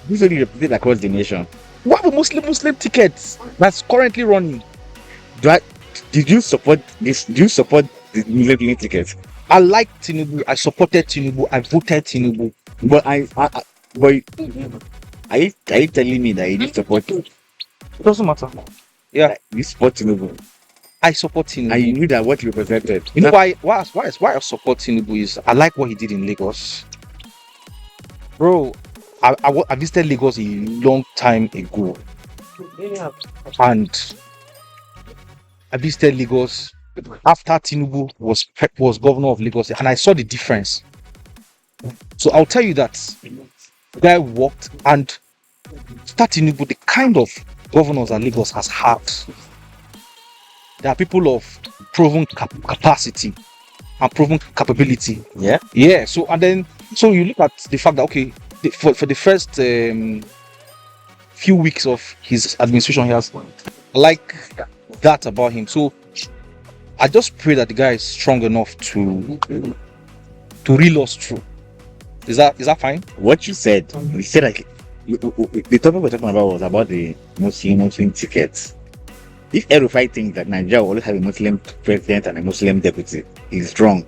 this only represented across the nation. We have a Muslim ticket that's currently running. Did you support this? Do you support the Muslim ticket? I like Tinubu. I supported Tinubu. I voted Tinubu. But but are you telling me that you didn't support? It doesn't matter. Yeah, You support Tinubu, I support Tinubu. and you knew that what you represented. You know why I support Tinubu is I like what he did in Lagos. Bro, I visited Lagos a long time ago. And I visited Lagos after Tinubu was governor of Lagos, and I saw the difference. So I'll tell you that the guy worked, and after Tinubu, the kind of governors that Lagos has had, they are people of proven capacity and proven capability. Yeah. Yeah. So you look at the fact that okay, for the first few weeks of his administration, he has like that about him. So I just pray that the guy is strong enough to reel us through. Is that fine? What you said, you said like the topic we're talking about was about the Muslim tickets. If everybody thinks that Nigeria will always have a Muslim president and a Muslim deputy, he's wrong.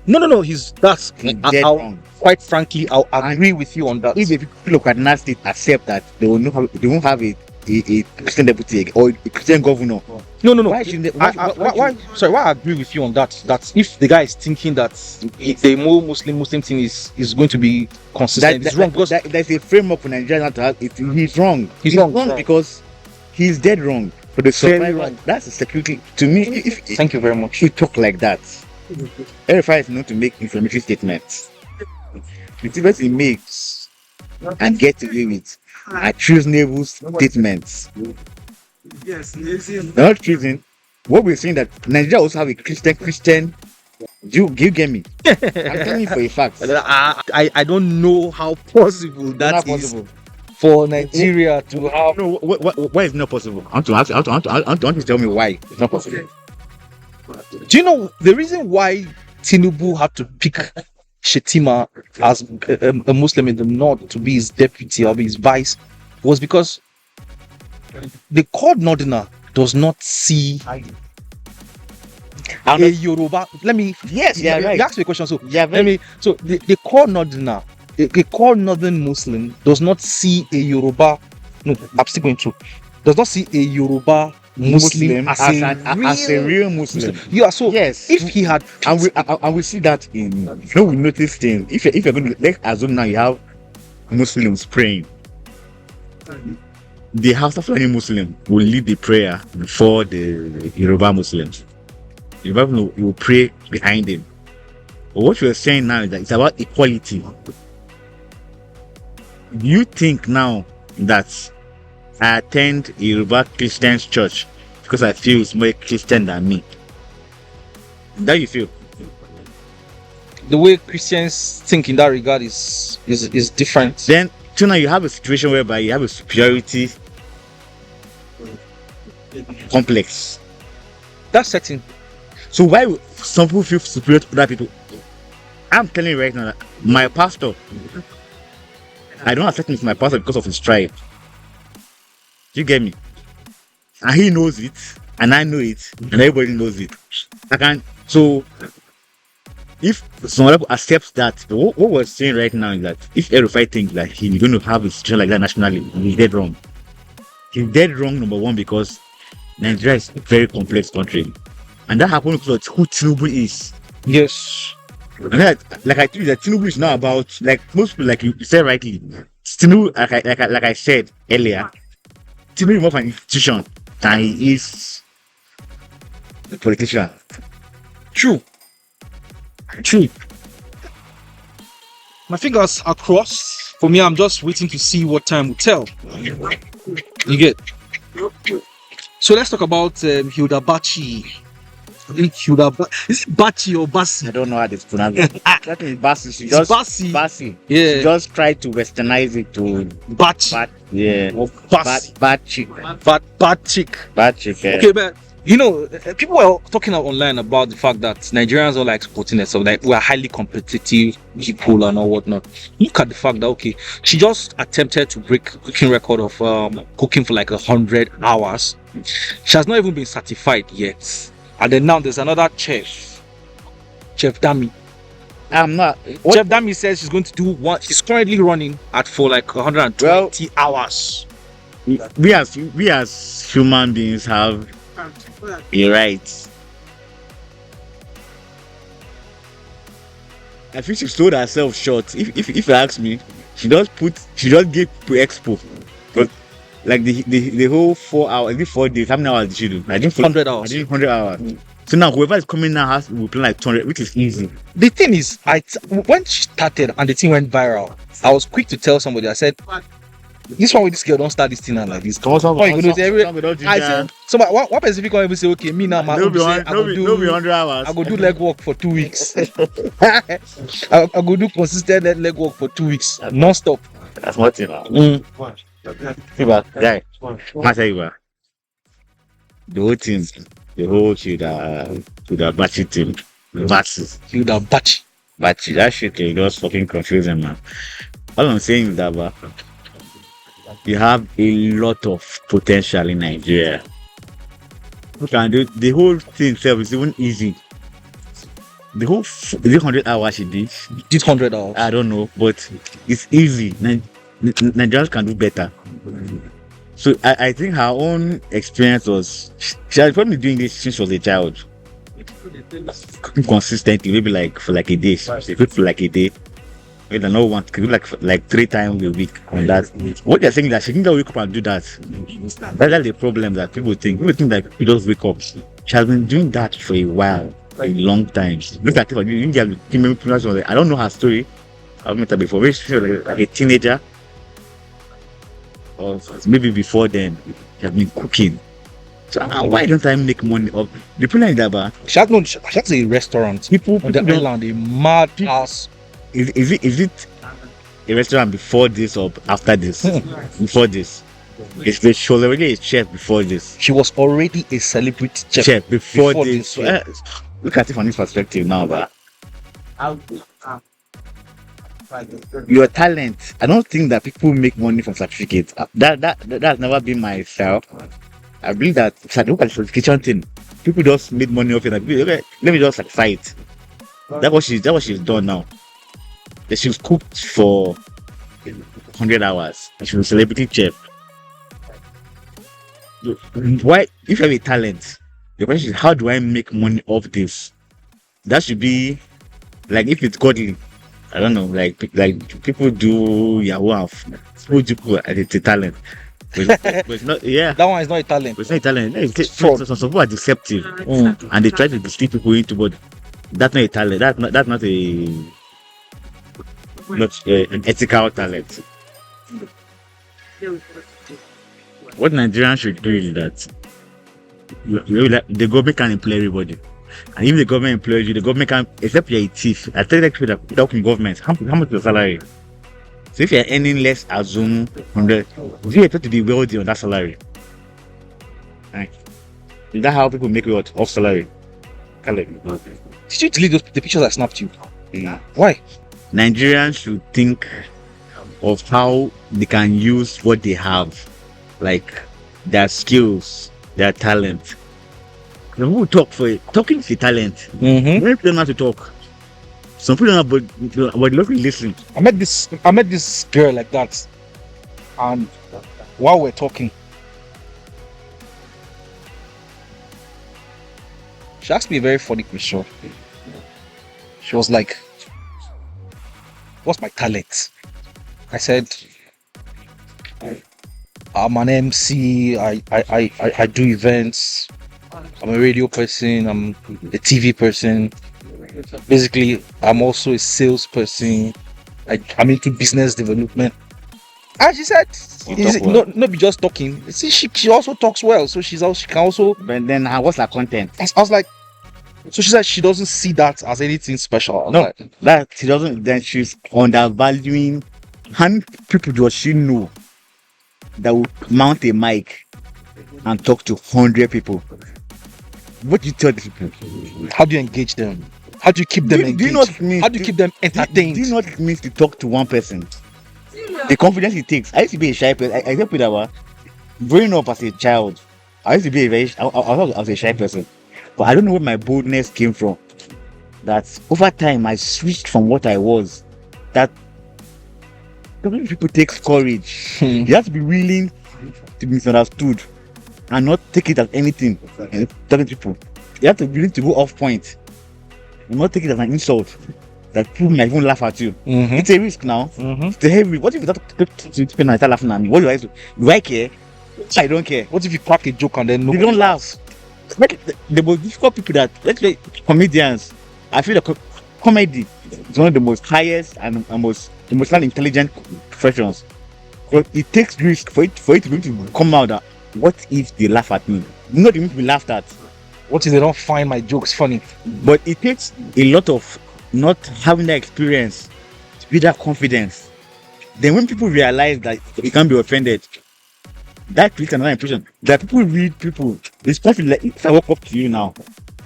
No. That's Wrong. quite frankly, I'll agree with you on that. If the people of Kaduna State accept that they won't have a Christian deputy or a Christian governor. No. Why shouldn't they, Sorry, why I agree with you on that? That if the guy is thinking that the more Muslim thing is going to be consistent, it's wrong because there's a framework for Nigeria not to have it. He's wrong. He's wrong. Because he's dead wrong for the Very survival. wrong. That's a security to me. If Thank you very much. you talk like that, RFI is known to make inflammatory statements. The statements he makes and gets away with are treasonable statements. Yes. They're not treason. What we're saying that Nigeria also have a Christian. Do you get me? I'm telling you for a fact. I don't know how possible Not that is possible. for Nigeria to have. No, why is it not possible? I want you to tell me why it's not possible. Do you know the reason why Tinubu had to pick Shetima as a Muslim in the north to be his deputy or be his vice was because the court northerner does not see a Yoruba. Yes, yeah, right. You asked me a question, so Yeah, So the core northerner, a core northern Muslim does not see a Yoruba. No, I'm still going to. Does not see a Yoruba Muslim as a real Muslim. Yeah. So Yes. if he had, And we see that in we notice things. If you're going to, let's assume now you have Muslims praying. The House of any Muslim will lead the prayer before the Yoruba Muslims. Yoruba Muslim will pray behind him. But what you're saying now is that it's about equality. Do you think now that I attend a Yoruba Christian church because I feel it's more Christian than me? That you feel? the way Christians think in that regard is different. Then so now you have a situation whereby you have a superiority complex. That's certain. So why would some people feel superior to other people? I'm telling you right now that my pastor, I don't accept him as my pastor because of his tribe. You get me? And he knows it, and I know it, and everybody knows it. I can't. So if some other people accept that, what we're saying right now is that if Erufai thinks that he's going to have a situation like that nationally, he's dead wrong. He's dead wrong, number one, because Nigeria is a very complex country. And that happened because of who Tinubu is. Yes. And like I told you, that Tinubu is not about, like most people, like you said rightly, Tinubu, like I said earlier, Tinubu is more of an institution than he is a politician. True. My fingers are crossed. For me, I'm just waiting to see what time will tell. You get. So let's talk about Hilda Baci. She would have. Is it Bachi or I Basi? don't know how to pronounce it. That is Basi. She It's just Basi. Basi. Yeah. She just tried to westernize it to Bachi. yeah. Or Basi. Bad chick. Bad chick. Bad chick. Yeah. Okay, but people are talking online about the fact that Nigerians are like supporting themselves, like we are highly competitive people and all whatnot. Look at the fact that she just attempted to break cooking record of cooking for like 100 hours. She has not even been certified yet, and then now there's another chef, Chef Dami. I'm not. Chef Dami says she's going to do one. She's currently running at for like 120 hours. We as human beings have a right. I think she sold herself short. If you ask me, she just gave to expo. But like the whole 4 hours, 4 days, how many hours did she do? I didn't 100 hours. I did 100 hours. So now whoever is coming now will plan like 200, which is easy. The thing is, when she started and the thing went viral, I was quick to tell somebody. I said, "This one with this girl don't start this thing like this." I said, so what specific one will say, "Okay, me now, I go do 100 hours. I go do leg work for 2 weeks. I go do consistent leg work for 2 weeks, non-stop." That's what you know. Guy, the whole team, the whole should have batchy team, batches. Batchy, that shit is just fucking confusing, man. All I'm saying is that, bro, you have a lot of potential in Nigeria. You can do the whole thing itself is even easy. The whole is it 100 hours she did? Did 100 hours? I don't know, but it's easy. Nigerians can do better. So I think her own experience was she had probably doing this since she was a child. Cooking consistently, maybe like for like a day. She cooked for like a day. We don't know want to do like 3 times a week on that. What they're saying is that she didn't wake up and do that. That's the problem that people think. People think that she just wake up. She has been doing that for a while, for a long time. Look at her. I don't know her story. I've met her before. Maybe she was like a teenager. Or maybe before then, she has been cooking. So why don't I make money up? The problem is that She has a restaurant. People on the island, a mad ass. Is it a restaurant before this or after this? Before this. She was already a chef before this. She was already a celebrity chef before this. Yeah. Look at it from this perspective now, but your talent. I don't think that people make money from certificates. That's never been my style. I believe that look at the certification thing. People just made money off it. Like, okay, let me just certify it. That's what she's done now. That she was cooked for 100 hours. And she was a celebrity chef. Why, if you have a talent, the question is how do I make money off this? That should be like if it's godly. I don't know, like people do Yahoo, people do it's a talent. But it's not, yeah. That one is not a talent. It's not a talent. Some people are deceptive and they try to deceive people into, but that's not a talent. That's not an ethical talent. What Nigerians should do is that the government can employ everybody. And if the government employs you, the government can, except you're a thief. I tell you that without government, how much is your salary? So if you're earning less, assume 100, you expect to be wealthy on that salary. Right? Is that how people make what off salary? Did you delete the pictures I snapped you? Yeah. Why? Nigerians should think of how they can use what they have, like their skills, their talent. Some people talk for it. Talking is a talent. Many people don't know how to talk. Some people don't know, but they love to listen. I met this girl like that, and while we're talking, she asked me a very funny question. She was like, "What's my talent?" I said, "I'm an MC. I do events. I'm a radio person. I'm a TV person. Basically, I'm also a salesperson. I'm into business development." And she said, "Not be just talking. See, she also talks well. So she can also." But then, what's her content? I was like, So she said she doesn't see that as anything special. No, Like, that she doesn't. Then she's undervaluing. How many people does she know that will mount a mic and talk to 100 people? What do you tell these people? how do you engage them? How do you keep them Do you know what engaged? it means? How do you keep them entertained? Do you know what it means to talk to one person? The confidence it takes. I used to be a shy person. I tell people that growing up as a child, I used to be I was a shy person, but I don't know where my boldness came from. That over time I switched from what I was. That talking to people takes courage. You have to be willing to be misunderstood and not take it as anything. Talking to people, you have to be willing to go off point and not take it as an insult that people might even laugh at you. It's a risk now. It's a heavy. What if you start to people and start laughing at me? What do I do? Do I care? I don't care. What if you crack a joke and then They don't laugh. Like the most difficult people that, let's say comedians, I feel like comedy is one of the most highest and the most intelligent professions. But it takes risk for it to be able to come out that what if they laugh at me? Not even to be laughed at. What if they don't find my jokes funny? But it takes a lot of not having that experience to be that confidence. Then when people realize that you can't be offended, that creates another impression. That people read people. It's perfect. Like if I walk up to you now,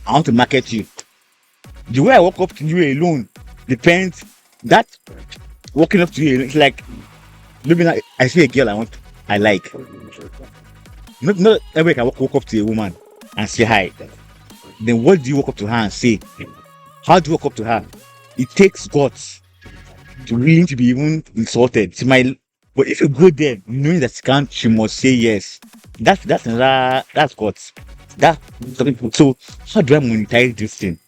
I want to market you. The way I walk up to you alone depends. That walking up to you, it's like maybe now I see a girl I like. Not everybody can walk up to a woman and say hi. Then what do you walk up to her and say? How do you walk up to her? It takes guts to really to be even insulted. But if you go there knowing that she must say yes. That's guts. So how do I monetize this thing?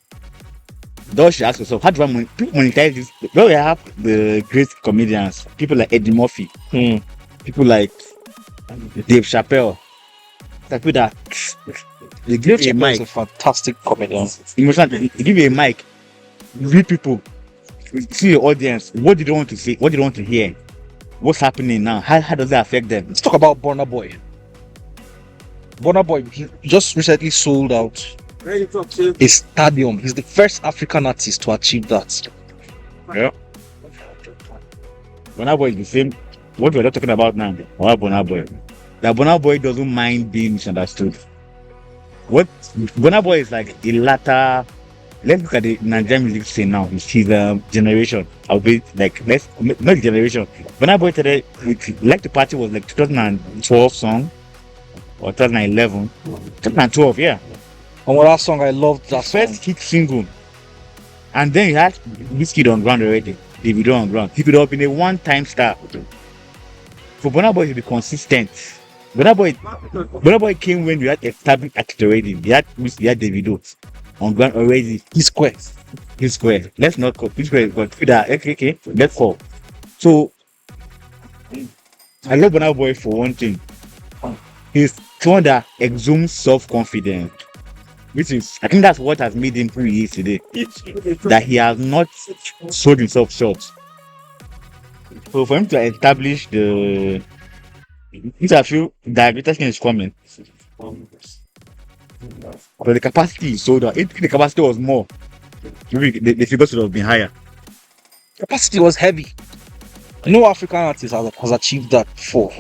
Does she ask herself, how do I monetize this? Well, we have the great comedians, people like Eddie Murphy, people like Dave Chappelle, people that they give you a mic. Is a fantastic comedian. Emotionally, they give you a mic, read people, see your audience. What do they want to say? What do they want to hear? What's happening now? How does that affect them? Let's talk about Burna Boy. Burna Boy, he just recently sold out a stadium. He's the first African artist to achieve that. Yeah. Burna Boy is the same. What we're not talking about now. What Burna Boy? That Burna Boy doesn't mind being misunderstood. What Burna Boy is like a latter. Let's look at the Nigerian music scene now. It's his generation. I'll be like not generation. Burna Boy today, like the party was like 2012 song or 2011, 2012, yeah. And what that song, I loved that First hit single, and then you had Whiskey on ground already. Davido on ground. He could have been a one-time star. For Burna Boy to be consistent, Burna Boy came when we had established artist already. We had Davido on ground already. He's square. Let's not call he's square, but okay. Let's fall. So I love Burna Boy for one thing. He's someone that exudes self-confidence. Which is, I think that's what has made him who he is today. That he has not sold himself short. So for him to establish I feel the greatest thing is coming. But the capacity is sold out. If the capacity was more, maybe the figures would have been higher. Capacity was heavy. No African artist has achieved that before.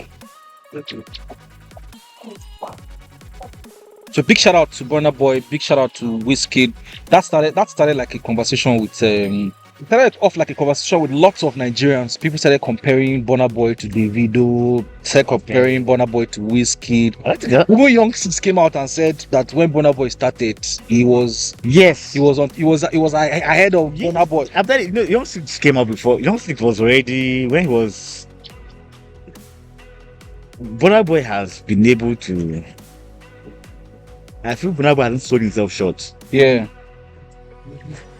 So big shout out to Burna Boy, big shout out to Wizkid. That started like a conversation with started off like a conversation with lots of Nigerians. People started comparing Burna Boy to Davido, started comparing Burna Boy to Wizkid. Even Youngsters came out and said that when Burna Boy started, he was ahead of Burna Boy. After Youngsters came out before. Youngsters was already when he was. Burna Boy has been able to. I feel Burna Boy hasn't sold himself short. Yeah.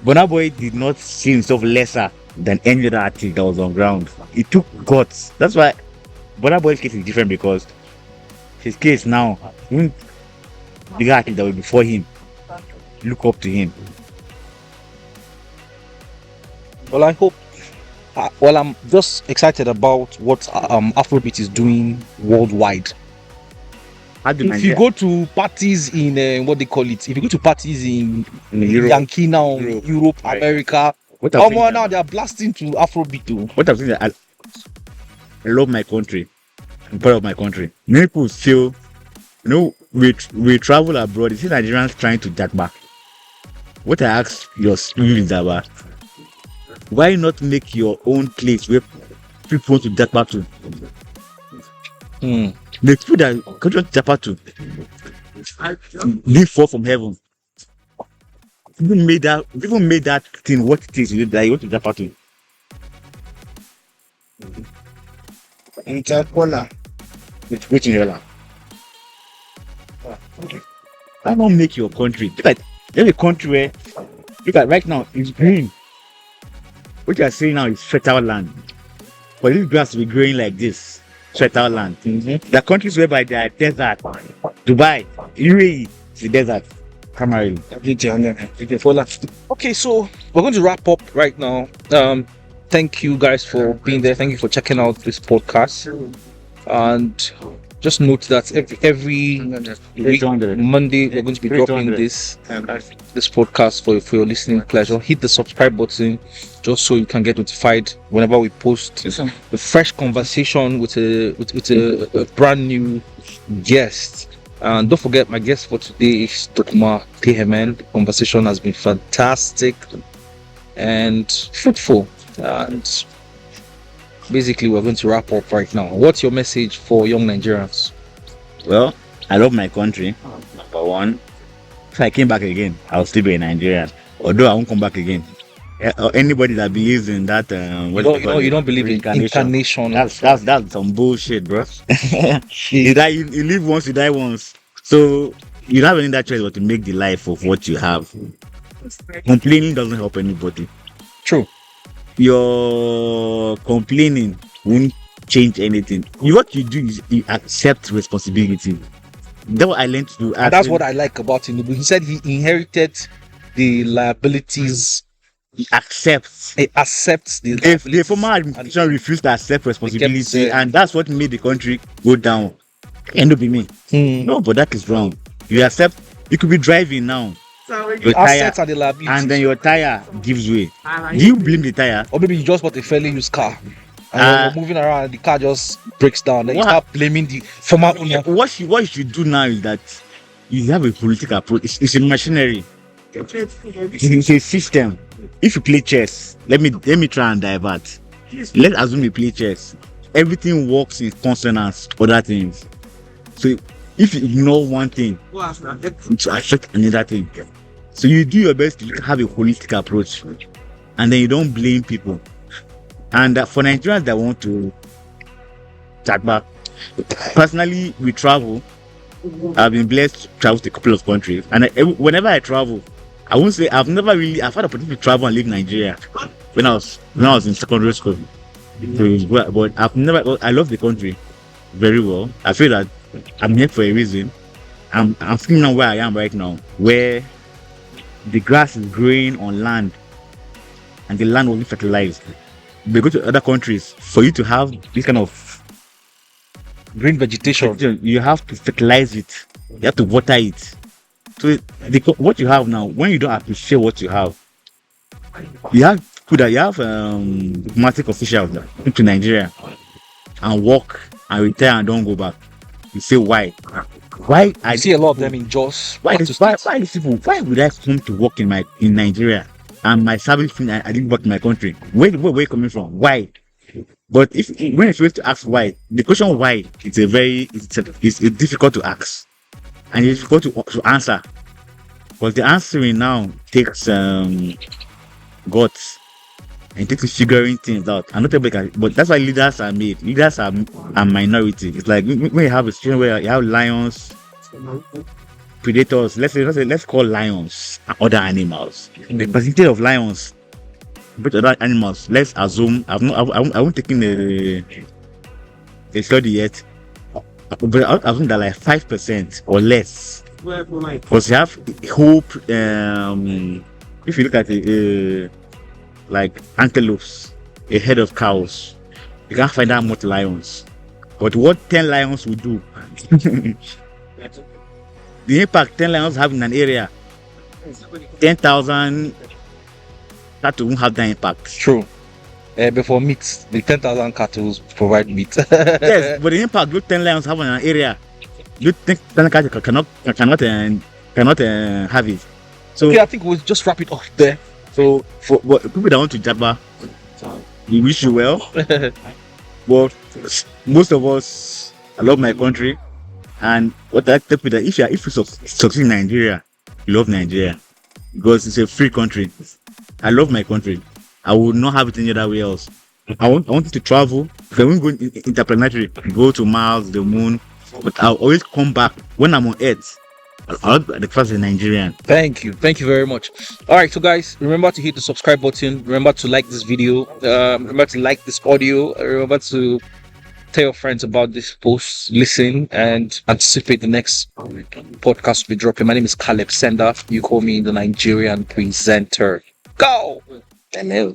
Burna Boy did not see himself lesser than any other artist that was on ground. It took guts. That's why Burna Boy's case is different, because his case now, even bigger artists that were before him look up to him. Well, I hope. I'm just excited about what Afrobeat is doing worldwide. How do If you Nigeria go to parties in what they call it, if you go to parties in in Europe? Yankee now, Europe, Right. America, What oh I'm saying man, now that they are blasting to Afrobeat too. what I'm saying that I love my country. I'm proud of my country. Many people feel, we travel abroad. You see Nigerians trying to jack back. What I ask your you is that why not make your own place where people want to jack back to? Hmm. The people that country want to jack back to didn't fall from heaven. People made that thing what it is that you want to jack back to. Which in your land. Why not make your country? Look at there's a country where look at right now it's green. What you are saying now is fertile land. But this grass will be growing like this. Fertile land. There are countries whereby they are desert. Dubai, UAE is the desert. Primarily. Okay, so we're going to wrap up right now. Thank you guys for being there. Thank you for checking out this podcast. And just note that every week, Monday, we're going to be dropping this podcast for your listening pleasure. Hit the subscribe button just so you can get notified whenever we post a fresh conversation with a brand new guest. And don't forget, my guest for today is Torkuma Terhemen. The conversation has been fantastic and fruitful. And basically, we're going to wrap up right now. What's your message for young Nigerians? Well, I love my country. Number one. If I came back again, I'll still be a Nigerian. Although I won't come back again. Anybody that believes in that, You don't believe in incarnation. That's some bullshit, bro. You live once, you die once. So you don't have any other choice but to make the life of what you have. Complaining doesn't help anybody. True. Your complaining won't change anything. What you do is you accept responsibility. That's what I learned to do. And that's what I like about him. He said he inherited the liabilities. He accepts. He accepts the If the former administration refused to accept responsibility, and that's what made the country go down. End up being me. No, but that is wrong. You accept. You could be driving now. Your assets are the liabilities. And then your tire gives way. Do you blame the tire? Or maybe you just bought a fairly used car and you're moving around and the car just breaks down. Then you start blaming the former owner. What you should do now is that you have a political approach. It's a machinery. It's a system. If you play chess, let me try and divert. Let's assume you play chess. Everything works in consonance to other things. So if you ignore one thing, it will affect another thing. So you do your best to have a holistic approach, and then you don't blame people. And for Nigerians that want to chat back, personally, we travel. I've been blessed to travel to a couple of countries, and whenever I travel, I won't say I've had the opportunity to travel and leave Nigeria when I was in secondary school. But I love the country very well. I feel that I'm here for a reason. I'm feeling now where I am right now, where the grass is growing on land and the land will be fertilized. They go to other countries for you to have this kind of green vegetation. You have to fertilize it. You have to water it. So what you have now, when you don't appreciate what you have, you have diplomatic officials that come to Nigeria and work and retire and don't go back. You say why? Why I see a lot of them in Jos. Why these people? Why would I come to work in Nigeria and my service thing I didn't work in my country? Where you coming from? Why? But when it's supposed to ask why, the question why it's difficult to ask, and it's difficult to answer. But the answering now takes guts and takes figuring things out. And not everybody can, but that's why leaders are made. Leaders are minority. It's like when you have a situation where you have lions, predators. Let's call lions and other animals. The percentage of lions but other animals, let's assume I haven't taken a study yet, but I assume that like 5% or less. Because you have hope. If you look at like antelopes, a head of cows, you can't find that much lions. But what 10 lions will do, The impact 10 lions have in an area, 10,000 cattle won't have that impact. True. Before meat, the 10,000 cattle provide meat. Yes, but the impact those 10 lions have in an area, you think 10 cattle cannot have it. So, Okay, I think we'll just wrap it off there. so for but people that want to Jabba, we wish you well. But most of us, I love my country, and what I tell people that if you succeed in Nigeria, you love Nigeria because it's a free country. I love my country. I would not have it any other way else. I want to travel. If I won't go interplanetary, go to Mars, the moon, but I'll always come back when I'm on Earth. I'll be the first Nigerian. Thank you very much. All right, so guys, remember to hit the subscribe button, remember to like this video, remember to like this audio, remember to tell your friends about this post, listen, and anticipate the next podcast we'll be dropping. My name is Caleb Senda. You call me the Nigerian presenter. Go. Hello.